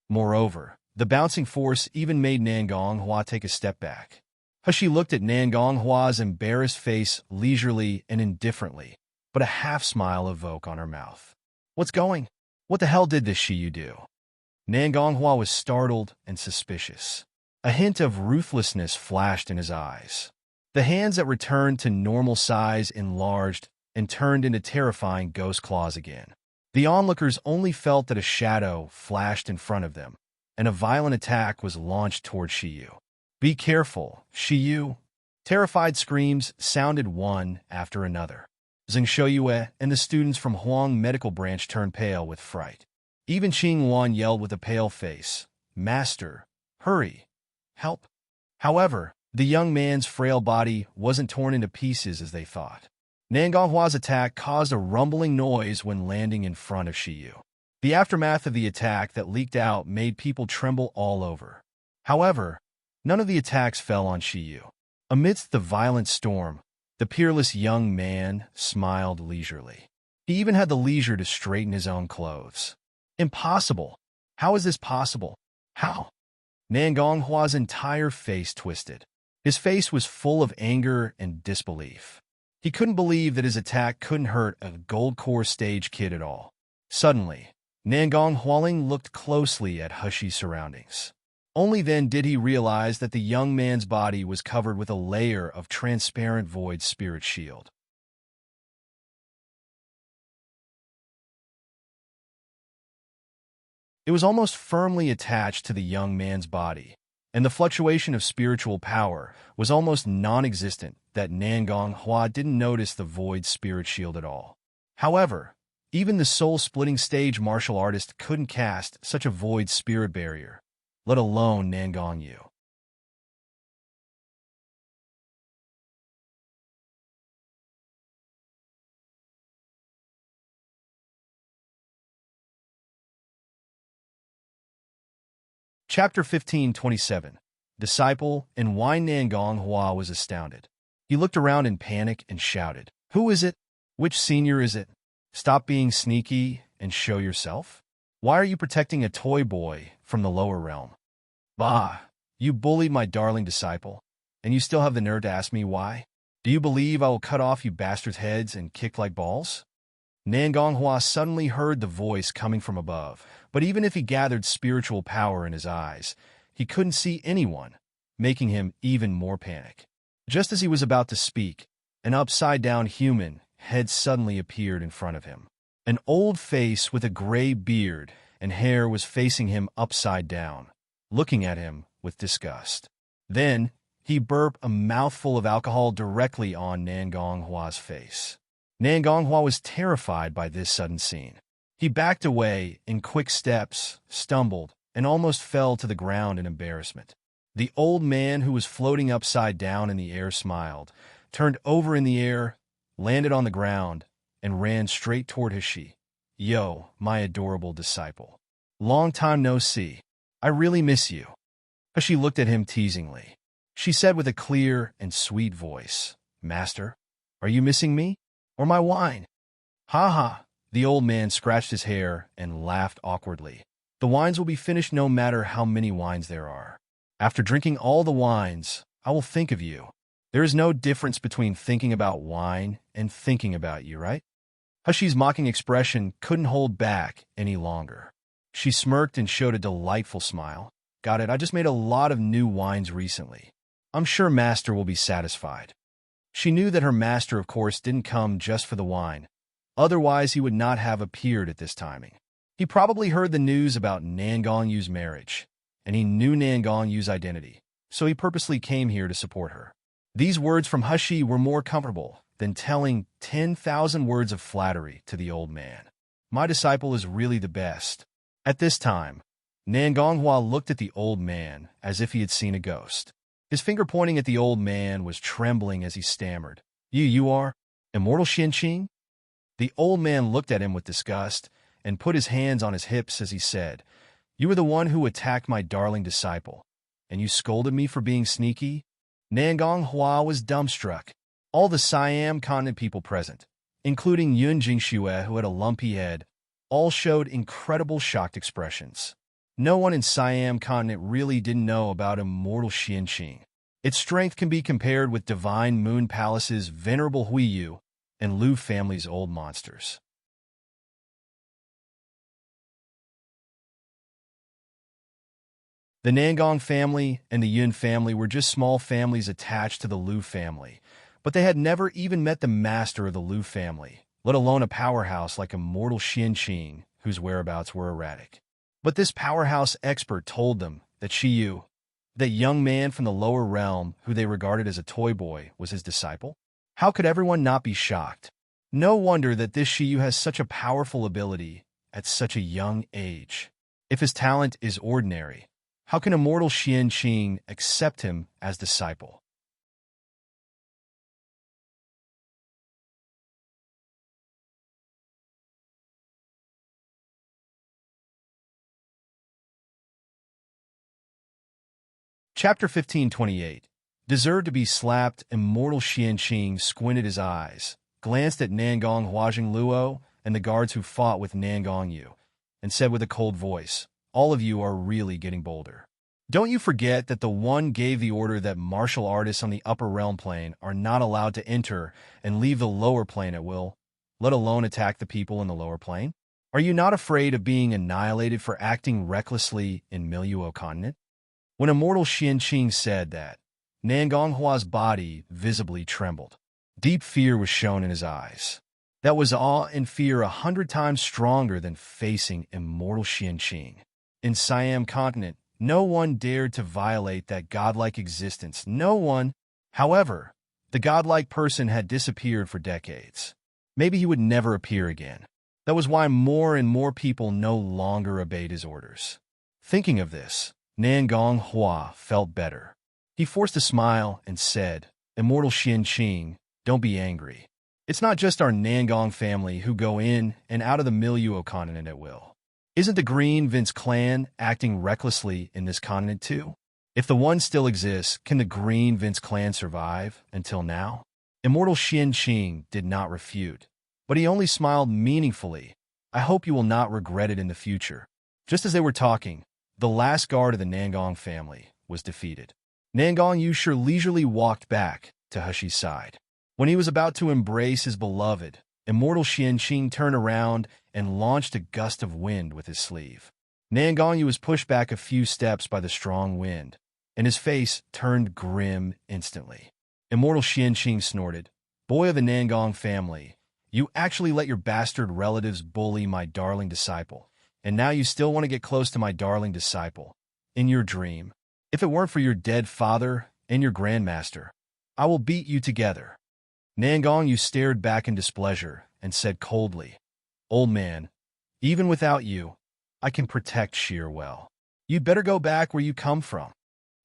[SPEAKER 1] Moreover, the bouncing force even made Nangong Hua take a step back. Hashi looked at Nangong Hua's embarrassed face leisurely and indifferently, but a half-smile awoke on her mouth. What's going? What the hell did this Shi Yu do? Nangong Hua was startled and suspicious. A hint of ruthlessness flashed in his eyes. The hands that returned to normal size enlarged and turned into terrifying ghost claws again. The onlookers only felt that a shadow flashed in front of them, and a violent attack was launched toward Shi Yu. Be careful, Shi Yu! Terrified screams sounded one after another. Zheng Shouyue and the students from Huang Medical Branch turned pale with fright. Even Qing Wan yelled with a pale face, Master, hurry! Help! However, the young man's frail body wasn't torn into pieces as they thought. Nangong Hua's attack caused a rumbling noise when landing in front of Shi Yu. The aftermath of the attack that leaked out made people tremble all over. However, none of the attacks fell on Shiyu. Amidst the violent storm, the peerless young man smiled leisurely. He even had the leisure to straighten his own clothes. Impossible! How is this possible? How? Nangonghua's entire face twisted. His face was full of anger and disbelief. He couldn't believe that his attack couldn't hurt a gold core stage kid at all. Suddenly, Nangong Hualing looked closely at Hushi's surroundings. Only then did he realize that the young man's body was covered with a layer of transparent void spirit shield. It was almost firmly attached to the young man's body, and the fluctuation of spiritual power was almost non-existent that Nangong Hua didn't notice the void spirit shield at all. However, even the soul-splitting stage martial artist couldn't cast such a void spirit barrier, let alone Nangong Yu. Chapter 15:27. Disciple and why Nangong Hua was astounded. He looked around in panic and shouted, "Who is it? Which senior is it? Stop being sneaky and show yourself. Why are you protecting a toy boy from the lower realm? Bah, you bullied my darling disciple, and you still have the nerve to ask me why? Do you believe I will cut off you bastards' heads and kick like balls?" Nangong Hua suddenly heard the voice coming from above, but even if he gathered spiritual power in his eyes, he couldn't see anyone, making him even more panic. Just as he was about to speak, an upside-down human head suddenly appeared in front of him. An old face with a gray beard and hair was facing him upside down, looking at him with disgust. Then, he burped a mouthful of alcohol directly on Nangong Hua's face. Nangong Hua was terrified by this sudden scene. He backed away in quick steps, stumbled, and almost fell to the ground in embarrassment. The old man who was floating upside down in the air smiled, turned over in the air, landed on the ground, and ran straight toward Hishi. "Yo, my adorable disciple. Long time no see. I really miss you." Hishi looked at him teasingly. She said with a clear and sweet voice, "Master, are you missing me? Or my wine?" "Ha ha." The old man scratched his hair and laughed awkwardly. "The wines will be finished no matter how many wines there are. After drinking all the wines, I will think of you. There is no difference between thinking about wine and thinking about you, right?" Hushi's mocking expression couldn't hold back any longer. She smirked and showed a delightful smile. "Got it, I just made a lot of new wines recently. I'm sure Master will be satisfied." She knew that her master, of course, didn't come just for the wine. Otherwise, he would not have appeared at this timing. He probably heard the news about Nangong Yu's marriage, and he knew Nangong Yu's identity, so he purposely came here to support her. These words from Hushi were more comfortable than telling 10,000 words of flattery to the old man. "My disciple is really the best." At this time, Nangong Hua looked at the old man as if he had seen a ghost. His finger pointing at the old man was trembling as he stammered, You are Immortal Xianqing?" The old man looked at him with disgust and put his hands on his hips as he said, "You were the one who attacked my darling disciple, and you scolded me for being sneaky?" Nangong Hua was dumbstruck. All the Siam continent people present, including Yun Jingxue, who had a lumpy head, all showed incredible shocked expressions. No one in Siam continent really didn't know about Immortal Xianqing. Its strength can be compared with Divine Moon Palace's venerable Huiyu and Lu family's old monsters. The Nangong family and the Yun family were just small families attached to the Lu family, but they had never even met the master of the Lu family, let alone a powerhouse like Immortal Xianqing, whose whereabouts were erratic. But this powerhouse expert told them that Shiyu, that young man from the lower realm who they regarded as a toy boy, was his disciple. How could everyone not be shocked? No wonder that this Shiyu has such a powerful ability at such a young age. If his talent is ordinary, how can Immortal Xianqing accept him as disciple? Chapter 1528. Deserved to be slapped, immortal Qianqing squinted his eyes, glanced at Nangong Huajing Luo and the guards who fought with Nangong Yu, and said with a cold voice, "All of you are really getting bolder. Don't you forget that the one gave the order that martial artists on the upper realm plane are not allowed to enter and leave the lower plane at will, let alone attack the people in the lower plane? Are you not afraid of being annihilated for acting recklessly in Miluo continent?" When immortal Qianqing said that, Nangong Hua's body visibly trembled. Deep fear was shown in his eyes. That was awe and fear 100 times stronger than facing immortal Qianqing. In Siam continent, no one dared to violate that godlike existence. No one. However, the godlike person had disappeared for decades. Maybe he would never appear again. That was why more and more people no longer obeyed his orders. Thinking of this, Nangong Hua felt better. He forced a smile and said, "Immortal Qianqing, don't be angry. It's not just our Nangong family who go in and out of the Miluo continent at will. Isn't the Green Vince clan acting recklessly in this continent too? If the one still exists, can the Green Vince clan survive until now?" Immortal Qianqing did not refute, but he only smiled meaningfully. "I hope you will not regret it in the future." Just as they were talking, the last guard of the Nangong family was defeated. Nangong Yu leisurely walked back to Hushi's side. When he was about to embrace his beloved, immortal Qianqing turned around and launched a gust of wind with his sleeve. Nangong Yu was pushed back a few steps by the strong wind, and his face turned grim instantly. Immortal Qianqing snorted, "Boy of the Nangong family, you actually let your bastard relatives bully my darling disciple, and now you still want to get close to my darling disciple. In your dream. If it weren't for your dead father and your grandmaster, I will beat you together." Nangong Yu stared back in displeasure and said coldly, "Old man, even without you, I can protect Sheer well. You'd better go back where you come from."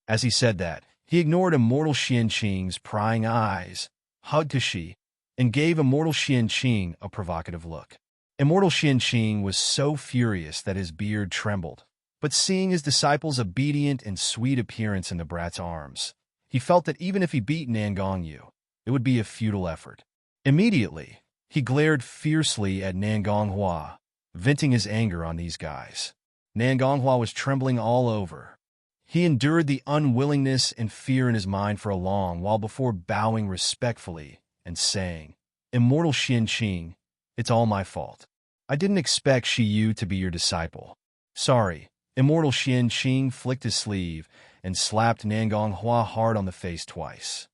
[SPEAKER 1] As he said that, he ignored immortal Qianqing's prying eyes, hugged Hushi, and gave immortal Qianqing a provocative look. Immortal Qianqing was so furious that his beard trembled, but seeing his disciple's obedient and sweet appearance in the brat's arms, he felt that even if he beat Nangong Yu, it would be a futile effort. Immediately, he glared fiercely at Nangong Hua, venting his anger on these guys. Nangong Hua was trembling all over. He endured the unwillingness and fear in his mind for a long while before bowing respectfully and saying, "Immortal Qianqing, it's all my fault. I didn't expect Shi Yu to be your disciple. Sorry." Immortal Qianqing flicked his sleeve and slapped Nangong Hua hard on the face twice.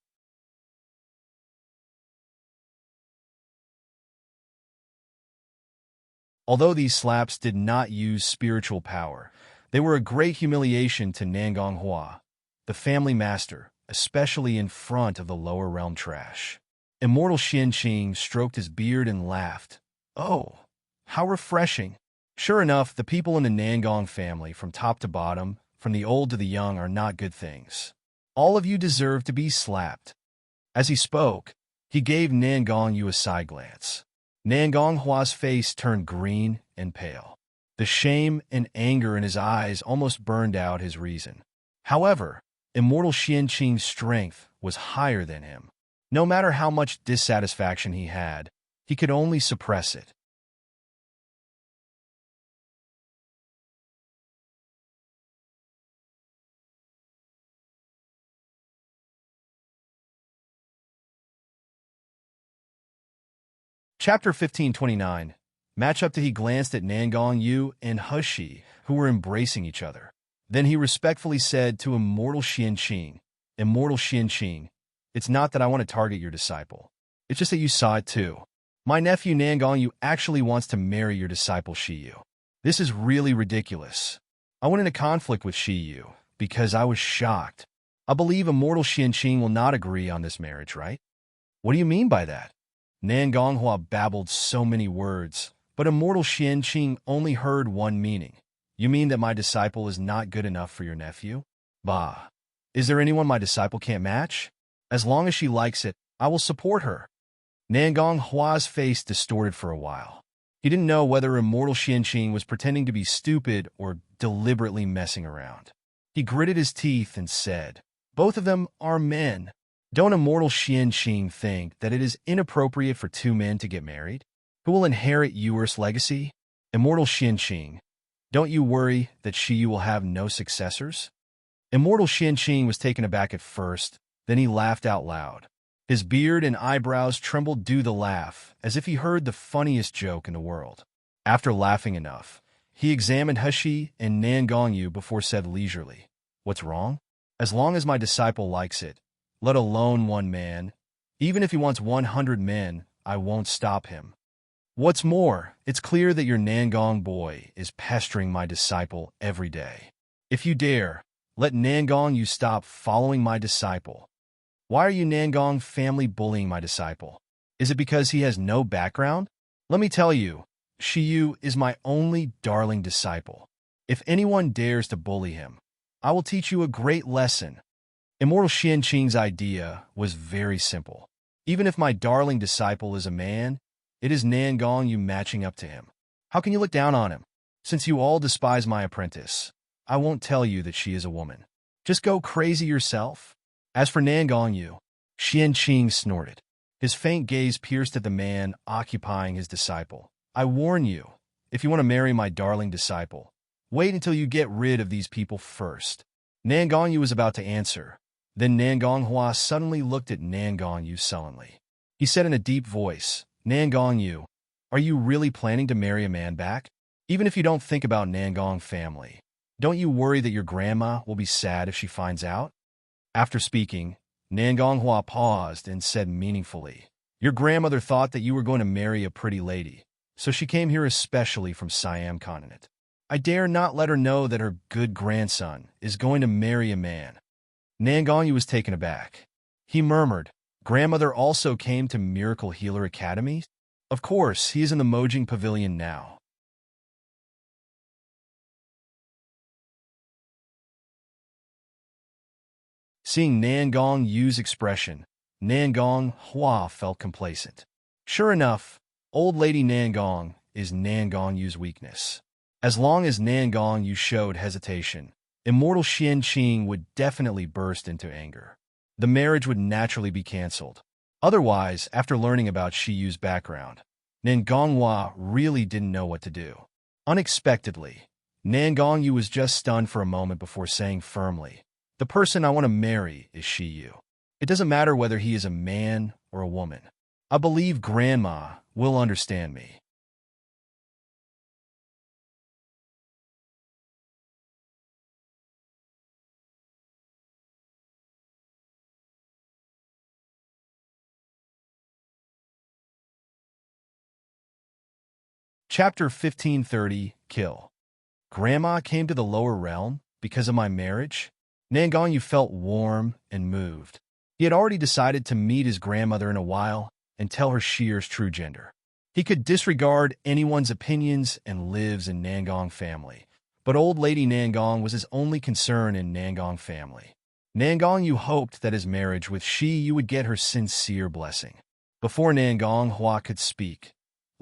[SPEAKER 1] Although these slaps did not use spiritual power, they were a great humiliation to Nangong Hua, the family master, especially in front of the lower realm trash. Immortal Qianqing stroked his beard and laughed. "Oh, how refreshing." Sure enough, the people in the Nangong family, from top to bottom, from the old to the young, are not good things. All of you deserve to be slapped. As he spoke, he gave Nangong Yu a side glance. Nangong Hua's face turned green and pale. The shame and anger in his eyes almost burned out his reason. However, immortal Qianqing's strength was higher than him. No matter how much dissatisfaction he had, he could only suppress it. Chapter 1529. Match up to he glanced at Nangong Yu and Hushi, who were embracing each other. Then he respectfully said to immortal Qianqing, "Immortal Qianqing, it's not that I want to target your disciple. It's just that you saw it too. My nephew Nangong Yu actually wants to marry your disciple Shi Yu. This is really ridiculous. I went into conflict with Shi Yu because I was shocked. I believe immortal Qianqing will not agree on this marriage, right?" "What do you mean by that?" Nangong Hua babbled so many words, but immortal Qianqing only heard one meaning. "You mean that my disciple is not good enough for your nephew?" "Bah. Is there anyone my disciple can't match? As long as she likes it, I will support her." Nangong Hua's face distorted for a while. He didn't know whether immortal Qianqing was pretending to be stupid or deliberately messing around. He gritted his teeth and said, "Both of them are men. Don't immortal Qianqing think that it is inappropriate for two men to get married? Who will inherit Yuer's legacy? Immortal Qianqing, don't you worry that Shiyu will have no successors?" Immortal Qianqing was taken aback at first, then he laughed out loud. His beard and eyebrows trembled due to the laugh, as if he heard the funniest joke in the world. After laughing enough, he examined Heshi and Nan Gongyu before said leisurely, "What's wrong? As long as my disciple likes it, let alone one man, even if he wants 100 men, I won't stop him. What's more, it's clear that your Nangong boy is pestering my disciple every day. If you dare, let Nangong you stop following my disciple. Why are you Nangong family bullying my disciple? Is it because he has no background? Let me tell you, Shiyu is my only darling disciple. If anyone dares to bully him, I will teach you a great lesson." Immortal Qianqing's idea was very simple. Even if my darling disciple is a man, it is Nangong you matching up to him. How can you look down on him? Since you all despise my apprentice, I won't tell you that she is a woman. Just go crazy yourself. As for Nangong Yu, Qianqing snorted. His faint gaze pierced at the man occupying his disciple. "I warn you, if you want to marry my darling disciple, wait until you get rid of these people first." Nangong Yu was about to answer. Then Nangong Hua suddenly looked at Nangong Yu sullenly. He said in a deep voice, "Nangong Yu, are you really planning to marry a man back? Even if you don't think about Nangong family, don't you worry that your grandma will be sad if she finds out?" After speaking, Nangong Hua paused and said meaningfully, "Your grandmother thought that you were going to marry a pretty lady, so she came here especially from Siam continent. I dare not let her know that her good grandson is going to marry a man." Nangong Yu was taken aback. He murmured, "Grandmother also came to Miracle Healer Academy? Of course, he is in the Mojing Pavilion now." Seeing Nangong Yu's expression, Nangong Hua felt complacent. Sure enough, old lady Nangong is Nangong Yu's weakness. As long as Nangong Yu showed hesitation, Immortal Qianqing would definitely burst into anger. The marriage would naturally be cancelled. Otherwise, after learning about Shiyu's background, Nangong Hua really didn't know what to do. Unexpectedly, Nangong Yu was just stunned for a moment before saying firmly, "The person I want to marry is Shiyu. It doesn't matter whether he is a man or a woman. I believe Grandma will understand me." Chapter 1530, Kill. Grandma came to the lower realm because of my marriage? Nangong Yu felt warm and moved. He had already decided to meet his grandmother in a while and tell her Shier's true gender. He could disregard anyone's opinions and lives in Nangong family, but old lady Nangong was his only concern in Nangong family. Nangong Yu hoped that his marriage with Shi Yu would get her sincere blessing. Before Nangong Hua could speak,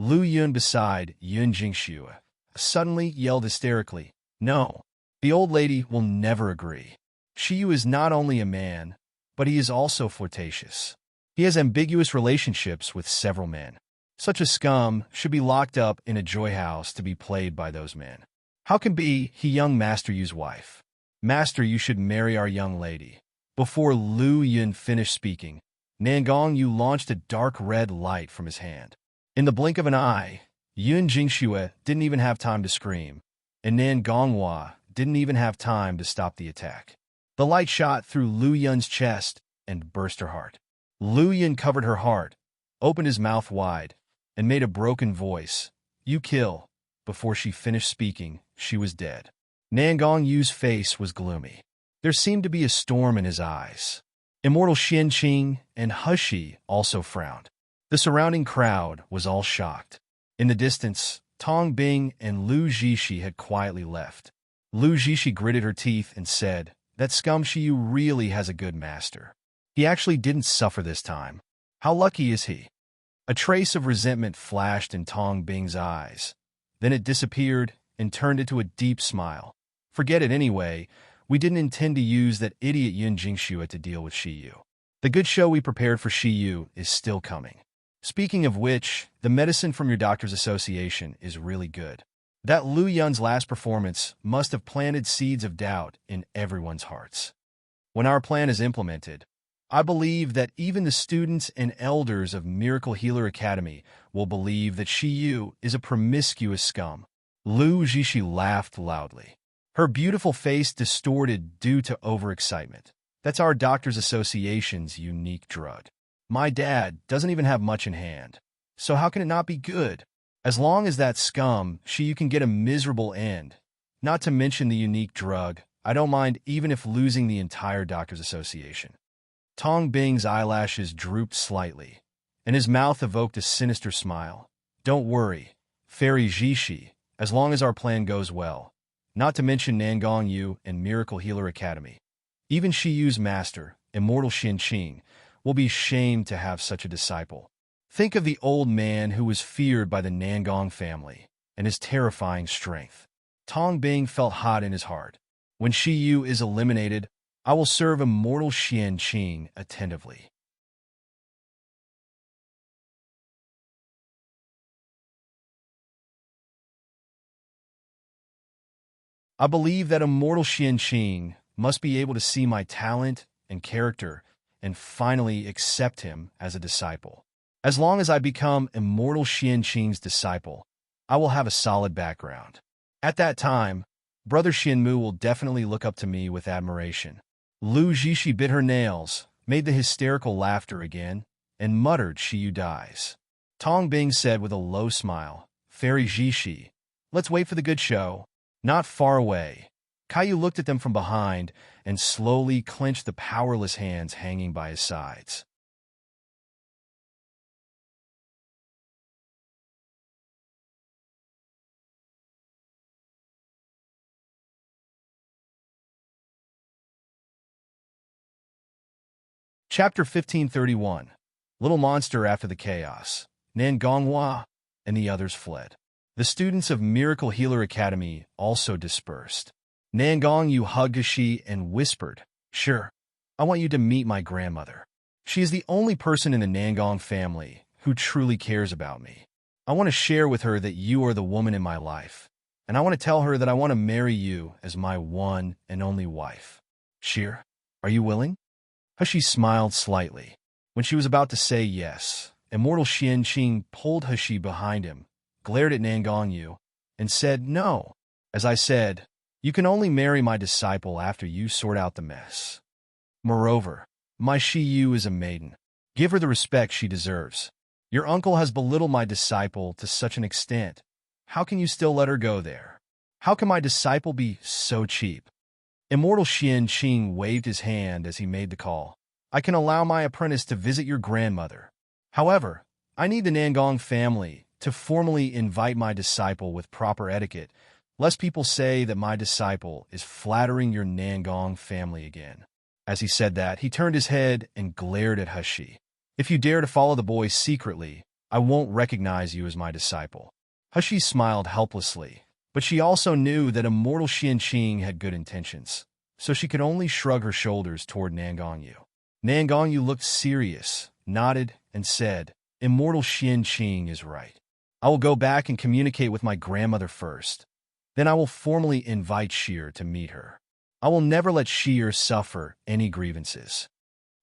[SPEAKER 1] Lu Yun beside Yun Jingxue suddenly yelled hysterically, "No, the old lady will never agree. Shiyu is not only a man, but he is also flirtatious. He has ambiguous relationships with several men. Such a scum should be locked up in a joy house to be played by those men. How can be he young Master Yu's wife? Master, you should marry our young lady." Before Lu Yun finished speaking, Nangong Yu launched a dark red light from his hand. In the blink of an eye, Yun Jingxue didn't even have time to scream, and Nangong Hua didn't even have time to stop the attack. The light shot through Lu Yun's chest and burst her heart. Lu Yun covered her heart, opened his mouth wide, and made a broken voice, "You kill." Before she finished speaking, she was dead. Nangong Yu's face was gloomy. There seemed to be a storm in his eyes. Immortal Qianqing and Heshi also frowned. The surrounding crowd was all shocked. In the distance, Tong Bing and Lu Zhishi had quietly left. Lu Zhishi gritted her teeth and said, "That scum Shiyu really has a good master. He actually didn't suffer this time. How lucky is he?" A trace of resentment flashed in Tong Bing's eyes. Then it disappeared and turned into a deep smile. "Forget it anyway. We didn't intend to use that idiot Yun Jingxue to deal with Shiyu. The good show we prepared for Shiyu is still coming. Speaking of which, the medicine from your doctor's association is really good. That Lu Yun's last performance must have planted seeds of doubt in everyone's hearts. When our plan is implemented, I believe that even the students and elders of Miracle Healer Academy will believe that Shiyu is a promiscuous scum. Lu Jishi laughed loudly. Her beautiful face distorted due to overexcitement. That's our doctor's association's unique drug. My dad doesn't even have much in hand, so how can it not be good? As long as that scum, Shiyu can get a miserable end. Not to mention the unique drug, I don't mind even if losing the entire doctor's association. Tong Bing's eyelashes drooped slightly, and his mouth evoked a sinister smile. Don't worry, Fairy Jishi, as long as our plan goes well. Not to mention Nangong Yu and Miracle Healer Academy. Even Shiyu's master, Immortal Qianqing, will be shamed to have such a disciple. Think of the old man who was feared by the Nangong family, and his terrifying strength. Tong Bing felt hot in his heart. When Shiyu is eliminated, I will serve Immortal Qianqing attentively. I believe that Immortal Qianqing must be able to see my talent and character and finally accept him as a disciple. As long as I become Immortal Qianqing's disciple, I will have a solid background. At that time, Brother Xianmu will definitely look up to me with admiration. Lu Jishi bit her nails, made the hysterical laughter again, and muttered Shiyu dies. Tong Bing said with a low smile, Fairy Jishi, let's wait for the good show. Not far away. Caillou looked at them from behind and slowly clenched the powerless hands hanging by his sides. Chapter 1531. Little Monster After the Chaos. Nangongwa and the others fled. The students of Miracle Healer Academy also dispersed. Nangong Yu hugged Shi and whispered, Sure, I want you to meet my grandmother. She is the only person in the Nangong family who truly cares about me. I want to share with her that you are the woman in my life, and I want to tell her that I want to marry you as my one and only wife. Shir, are you willing? Hashi smiled slightly. When she was about to say yes, Immortal Qianqing pulled Hashi behind him, glared at Nangong Yu, and said, No. As I said, you can only marry my disciple after you sort out the mess. Moreover, my Shiyu is a maiden. Give her the respect she deserves. Your uncle has belittled my disciple to such an extent. How can you still let her go there? How can my disciple be so cheap? Immortal Qianqing waved his hand as he made the call. I can allow my apprentice to visit your grandmother. However, I need the Nangong family to formally invite my disciple with proper etiquette, lest people say that my disciple is flattering your Nangong family again. As he said that, he turned his head and glared at Hashi. If you dare to follow the boy secretly, I won't recognize you as my disciple. Hashi smiled helplessly, but she also knew that Immortal Qianqing had good intentions, so she could only shrug her shoulders toward Nangong Yu. Nangong Yu looked serious, nodded, and said, Immortal Qianqing is right. I will go back and communicate with my grandmother first. Then I will formally invite Shir to meet her. I will never let Shir suffer any grievances.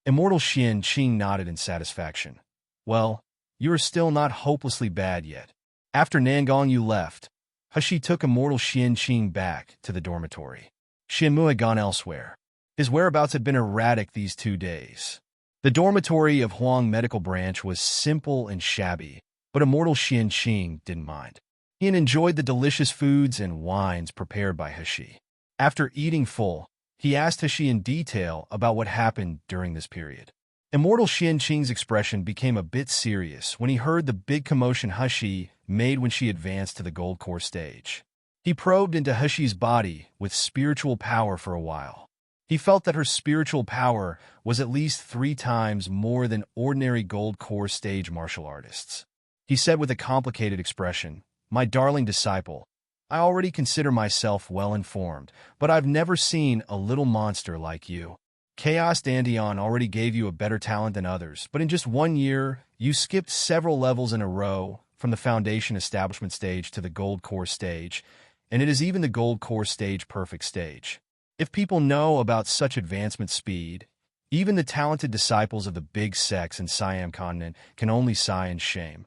[SPEAKER 1] Immortal Qianqing nodded in satisfaction. Well, you are still not hopelessly bad yet. After Nangong Yu left, Hashi took Immortal Qianqing back to the dormitory. Xianmu had gone elsewhere. His whereabouts had been erratic these 2 days. The dormitory of Huang Medical Branch was simple and shabby, but Immortal Qianqing didn't mind. He had enjoyed the delicious foods and wines prepared by Hashi. After eating full, he asked Hashi in detail about what happened during this period. Immortal Qianqing's expression became a bit serious when he heard the big commotion Hashi made when she advanced to the Gold Core stage. He probed into Hashi's body with spiritual power for a while. He felt that her spiritual power was at least 3 times more than ordinary Gold Core stage martial artists. He said with a complicated expression, My darling disciple, I already consider myself well-informed, but I've never seen a little monster like you. Chaos Dandion already gave you a better talent than others, but in just 1 year, you skipped several levels in a row from the Foundation Establishment stage to the Gold Core stage, and it is even the Gold Core stage perfect stage. If people know about such advancement speed, even the talented disciples of the big sects in Siam continent can only sigh in shame.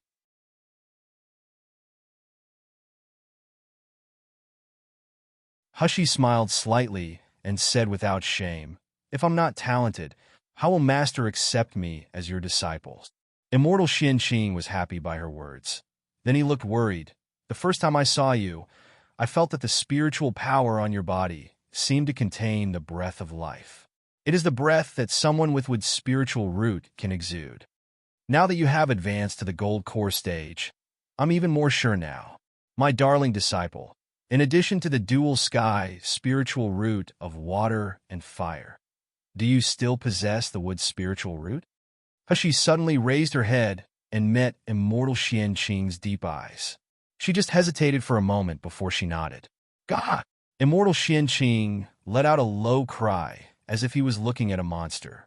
[SPEAKER 1] Hushi smiled slightly and said without shame, "If I'm not talented, how will Master accept me as your disciple?" Immortal Qianqing was happy by her words. Then he looked worried. "The first time I saw you, I felt that the spiritual power on your body seemed to contain the breath of life. It is the breath that someone with wood spiritual root can exude. Now that you have advanced to the gold core stage, I'm even more sure now. My darling disciple, in addition to the dual sky spiritual root of water and fire, do you still possess the wood spiritual root?" Hushi suddenly raised her head and met Immortal Qianqing's deep eyes. She just hesitated for a moment before she nodded. "God!" Immortal Qianqing let out a low cry, as if he was looking at a monster.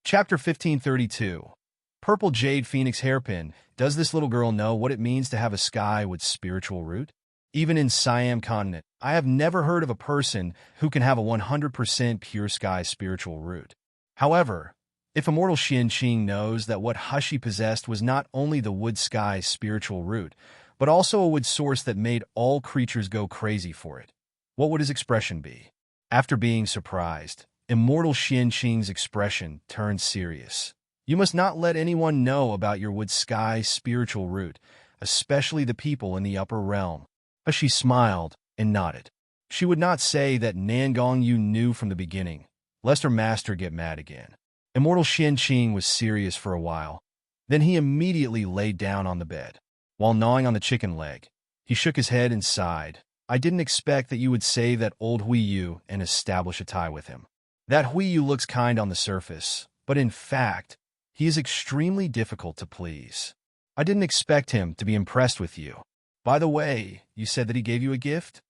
[SPEAKER 1] Chapter 1532. Purple Jade Phoenix Hairpin. Does this little girl know what it means to have a sky with spiritual root? Even in Siam continent, I have never heard of a person who can have a 100% pure sky spiritual root. However, if Immortal Qianqing knows that what Hushi possessed was not only the wood sky spiritual root, but also a wood source that made all creatures go crazy for it, what would his expression be? After being surprised, Immortal Qianqing's expression turned serious. "You must not let anyone know about your wood sky spiritual root, especially the people in the upper realm." She smiled and nodded. She would not say that Nangong Yu knew from the beginning, lest her master get mad again. Immortal Qianqing was serious for a while. Then he immediately laid down on the bed. While gnawing on the chicken leg, he shook his head and sighed. "I didn't expect that you would save that old Hui Yu and establish a tie with him. That Hui Yu looks kind on the surface, but in fact, he is extremely difficult to please. I didn't expect him to be impressed with you. By the way, you said that he gave you a gift?"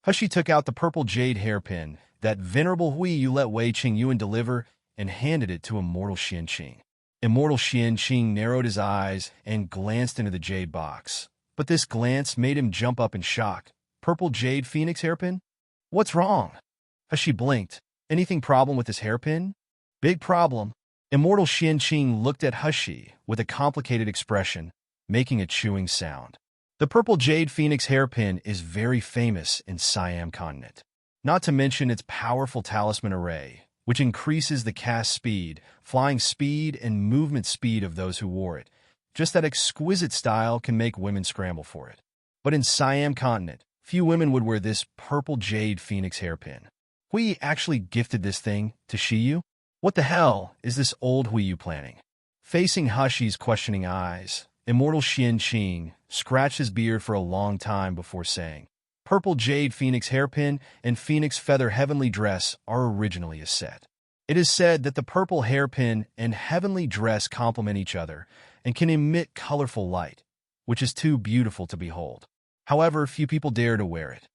[SPEAKER 1] Hushi took out the purple jade hairpin that venerable Hui Yu let Wei Qing Yuan deliver and handed it to Immortal Qianqing. Immortal Qianqing narrowed his eyes and glanced into the jade box. But this glance made him jump up in shock. "Purple jade phoenix hairpin? What's wrong?" Hushi blinked. "Anything problem with this hairpin?" "Big problem." Immortal Qianqing looked at Hushi with a complicated expression, making a chewing sound. "The purple jade phoenix hairpin is very famous in Siam continent. Not to mention its powerful talisman array, which increases the cast speed, flying speed, and movement speed of those who wore it. Just that exquisite style can make women scramble for it. But in Siam continent, few women would wear this purple jade phoenix hairpin. Hui actually gifted this thing to Shiyu? What the hell is this old Hui Yu planning?" Facing Hushi's questioning eyes, Immortal Qianqing scratched his beard for a long time before saying, "Purple jade phoenix hairpin and phoenix feather heavenly dress are originally a set. It is said that the purple hairpin and heavenly dress complement each other and can emit colorful light, which is too beautiful to behold. However, few people dare to wear it.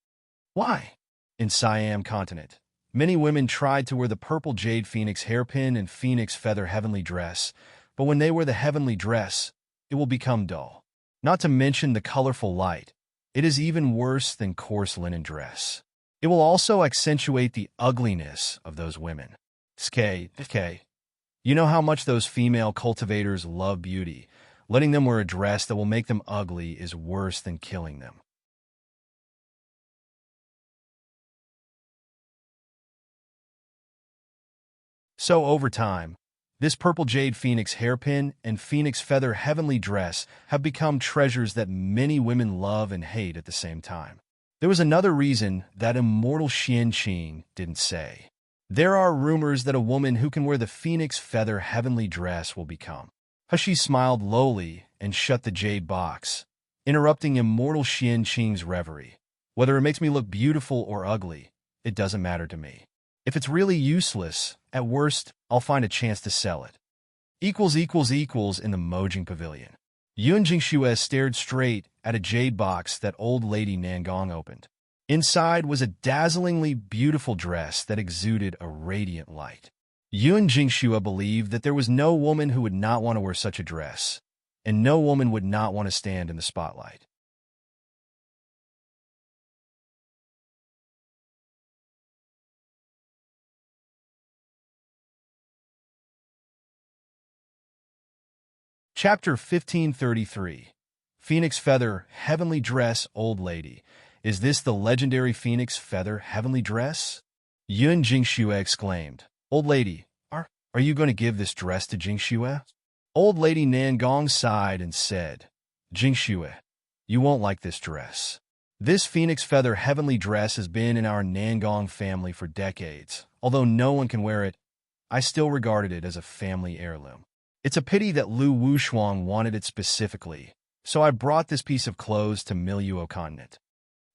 [SPEAKER 1] Why?" In Siam continent, many women tried to wear the purple jade phoenix hairpin and phoenix feather heavenly dress, but when they wear the heavenly dress, it will become dull. Not to mention the colorful light, it is even worse than coarse linen dress. It will also accentuate the ugliness of those women. Okay. You know how much those female cultivators love beauty. Letting them wear a dress that will make them ugly is worse than killing them. So over time, this purple jade phoenix hairpin and phoenix feather heavenly dress have become treasures that many women love and hate at the same time. There was another reason that Immortal Qianqing didn't say. There are rumors that a woman who can wear the phoenix feather heavenly dress will become. Hushi smiled lowly and shut the jade box, interrupting Immortal Qianqing's reverie. Whether it makes me look beautiful or ugly, it doesn't matter to me. If it's really useless, at worst, I'll find a chance to sell it. Equals in the Mojing Pavilion. Yun Jingxue stared straight at a jade box that old lady Nangong opened. Inside was a dazzlingly beautiful dress that exuded a radiant light. Yun Jingxue believed that there was no woman who would not want to wear such a dress, and no woman would not want to stand in the spotlight. Chapter 1533. Phoenix Feather Heavenly Dress Old Lady. Is this the legendary Phoenix Feather Heavenly Dress? Yun Jingxue exclaimed. Old lady, are you going to give this dress to Jingxue? Old lady Nangong sighed and said, Jingxue, you won't like this dress. This Phoenix Feather Heavenly Dress has been in our Nangong family for decades. Although no one can wear it, I still regarded it as a family heirloom. It's a pity that Lu Wushuang wanted it specifically, so I brought this piece of clothes to Miluo Continent.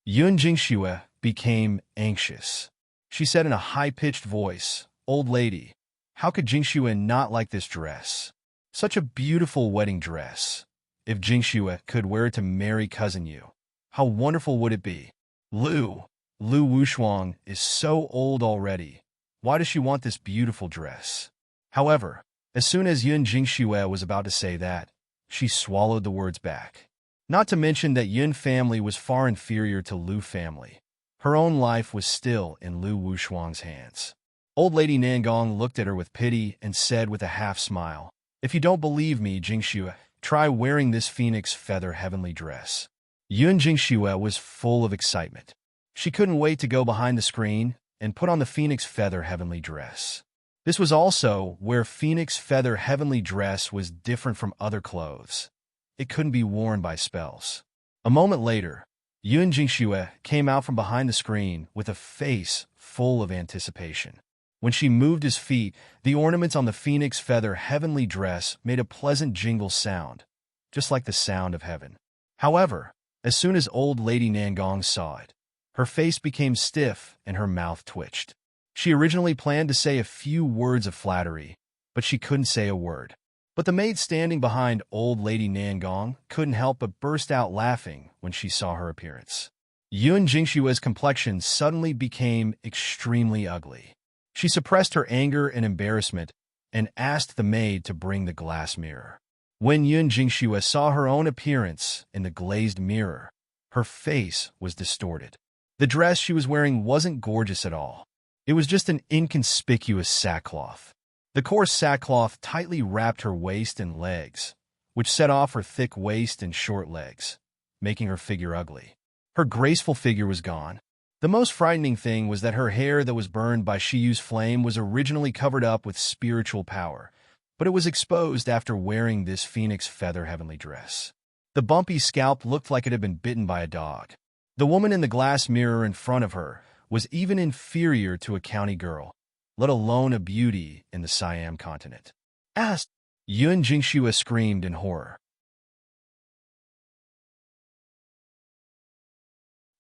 [SPEAKER 1] Yun Jingxue became anxious. She said in a high-pitched voice, Old lady, how could Jingxue not like this dress? Such a beautiful wedding dress. If Jingxue could wear it to marry cousin Yu, how wonderful would it be? Lu Wushuang is so old already. Why does she want this beautiful dress? However, as soon as Yun Jingxue was about to say that, she swallowed the words back. Not to mention that Yun family was far inferior to Lu family. Her own life was still in Lu Wushuang's hands. Old lady Nangong looked at her with pity and said with a half-smile, If you don't believe me, Jingxue, try wearing this Phoenix Feather Heavenly Dress. Yun Jingxue was full of excitement. She couldn't wait to go behind the screen and put on the Phoenix Feather Heavenly Dress. This was also where Phoenix Feather Heavenly Dress was different from other clothes. It couldn't be worn by spells. A moment later, Yun Jingxue came out from behind the screen with a face full of anticipation. When she moved his feet, the ornaments on the Phoenix Feather Heavenly Dress made a pleasant jingle sound, just like the sound of heaven. However, as soon as old lady Nangong saw it, her face became stiff and her mouth twitched. She originally planned to say a few words of flattery, but she couldn't say a word. But the maid standing behind old lady Nangong couldn't help but burst out laughing when she saw her appearance. Yun Jingxue's complexion suddenly became extremely ugly. She suppressed her anger and embarrassment and asked the maid to bring the glass mirror. When Yun Jingxue saw her own appearance in the glazed mirror, her face was distorted. The dress she was wearing wasn't gorgeous at all. It was just an inconspicuous sackcloth. The coarse sackcloth tightly wrapped her waist and legs, which set off her thick waist and short legs, making her figure ugly. Her graceful figure was gone. The most frightening thing was that her hair that was burned by Shiyu's flame was originally covered up with spiritual power, but it was exposed after wearing this Phoenix Feather Heavenly Dress. The bumpy scalp looked like it had been bitten by a dog. The woman in the glass mirror in front of her was even inferior to a county girl, let alone a beauty in the Siam continent. As Yun Jingxue screamed in horror.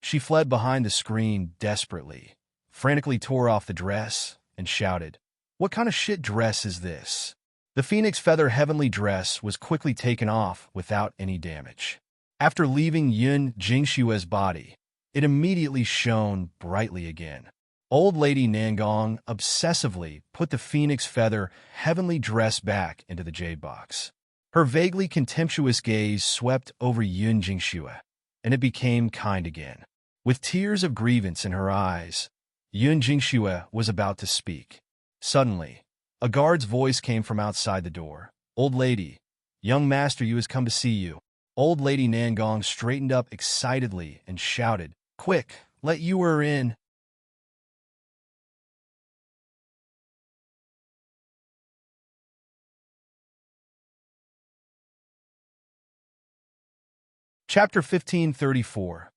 [SPEAKER 1] She fled behind the screen desperately, frantically tore off the dress, and shouted, What kind of shit dress is this? The Phoenix Feather Heavenly Dress was quickly taken off without any damage. After leaving Yun Jingxue's body, it immediately shone brightly again. Old lady Nangong obsessively put the Phoenix Feather Heavenly Dress back into the jade box. Her vaguely contemptuous gaze swept over Yun Jingxue, and it became kind again. With tears of grievance in her eyes, Yun Jingxue was about to speak. Suddenly, a guard's voice came from outside the door. Old lady, young master Yu has come to see you. Old lady Nangong straightened up excitedly and shouted, Quick, let Yu in. Chapter 1534.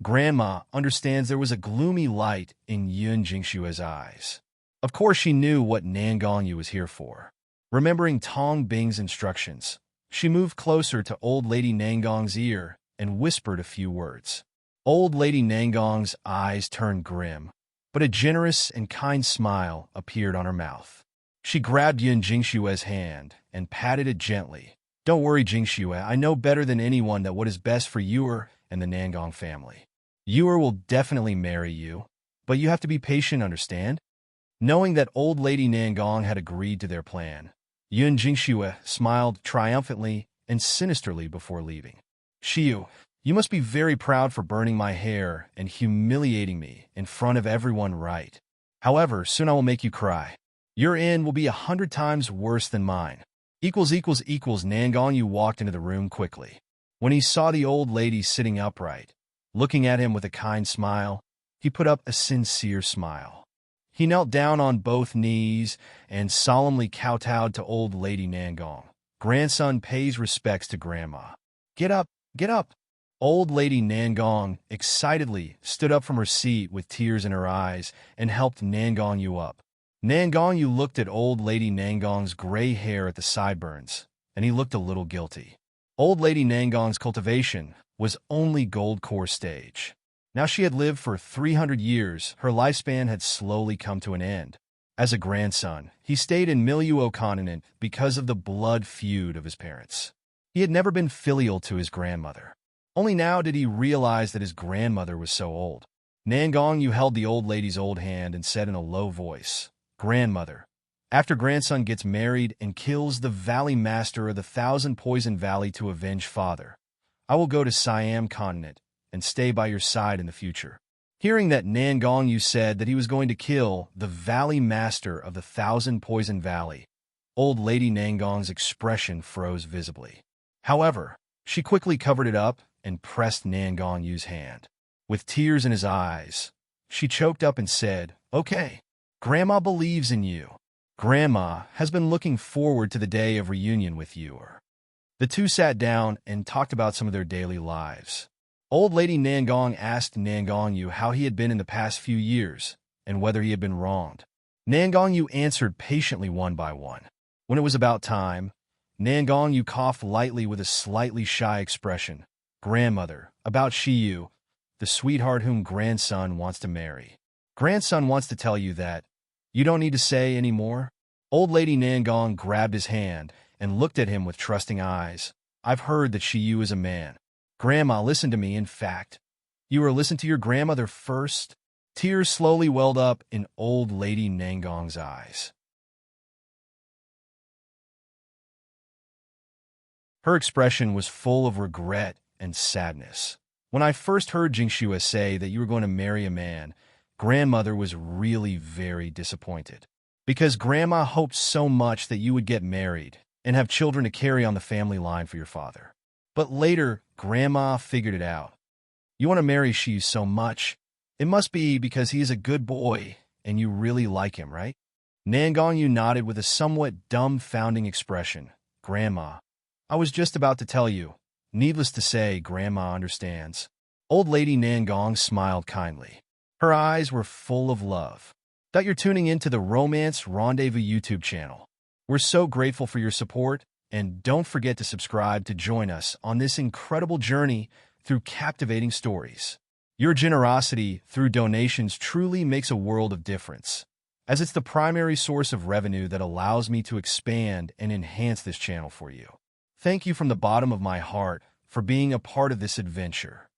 [SPEAKER 1] Grandma understands there was a gloomy light in Yun Jingxue's eyes. Of course she knew what Nangong Yu was here for. Remembering Tong Bing's instructions, she moved closer to old lady Nangong's ear and whispered a few words. Old Lady Nangong's eyes turned grim, but a generous and kind smile appeared on her mouth. She grabbed Yun Jingshue's hand and patted it gently. Don't worry, Jingxue, I know better than anyone that what is best for Yuer and the Nangong family. Yuer will definitely marry you, but you have to be patient, understand? Knowing that Old Lady Nangong had agreed to their plan, Yun Jingxue smiled triumphantly and sinisterly before leaving. Shiyu, you must be very proud for burning my hair and humiliating me in front of everyone, right? However, soon I will make you cry. Your end will be 100 times worse than mine. Nangong Yu walked into the room quickly. When he saw the old lady sitting upright, looking at him with a kind smile, he put up a sincere smile. He knelt down on both knees and solemnly kowtowed to Old Lady Nangong. Grandson pays respects to Grandma. Get up, get up. Old Lady Nangong excitedly stood up from her seat with tears in her eyes and helped Nangong Yu up. Nangong Yu looked at Old Lady Nangong's gray hair at the sideburns, and he looked a little guilty. Old Lady Nangong's cultivation was only gold core stage. Now she had lived for 300 years, her lifespan had slowly come to an end. As a grandson, he stayed in Miluo Continent because of the blood feud of his parents. He had never been filial to his grandmother. Only now did he realize that his grandmother was so old. Nangong Yu held the old lady's old hand and said in a low voice, Grandmother, after grandson gets married and kills the Valley Master of the Thousand Poison Valley to avenge father, I will go to Siam Continent and stay by your side in the future. Hearing that Nangong Yu said that he was going to kill the Valley Master of the Thousand Poison Valley, Old Lady Nangong's expression froze visibly. However, she quickly covered it up and pressed Nangong Yu's hand. With tears in his eyes, she choked up and said, Okay, Grandma believes in you. Grandma has been looking forward to the day of reunion with you. The two sat down and talked about some of their daily lives. Old Lady Nangong asked Nangong Yu how he had been in the past few years and whether he had been wronged. Nangong Yu answered patiently one by one. When it was about time, Nangong Yu coughed lightly with a slightly shy expression. Grandmother, about Shiyu, the sweetheart whom grandson wants to marry. Grandson wants to tell you that. You don't need to say any more. Old Lady Nangong grabbed his hand and looked at him with trusting eyes. I've heard that Shiyu is a man. Grandma, listen to me. In fact, you were listen to your grandmother first. Tears slowly welled up in Old Lady Nangong's eyes. Her expression was full of regret and sadness. When I first heard Jingxue say that you were going to marry a man, Grandmother was really very disappointed. Because Grandma hoped so much that you would get married and have children to carry on the family line for your father. But later, Grandma figured it out. You want to marry Shiyu so much, it must be because he is a good boy and you really like him, right? Nangong Yu nodded with a somewhat dumbfounding expression. Grandma, I was just about to tell you. Needless to say, Grandma understands. Old Lady Nangong smiled kindly. Her eyes were full of love. That you're tuning into the Romance Rendezvous YouTube channel. We're so grateful for your support, and don't forget to subscribe to join us on this incredible journey through captivating stories. Your generosity through donations truly makes a world of difference, as it's the primary source of revenue that allows me to expand and enhance this channel for you. Thank you from the bottom of my heart for being a part of this adventure.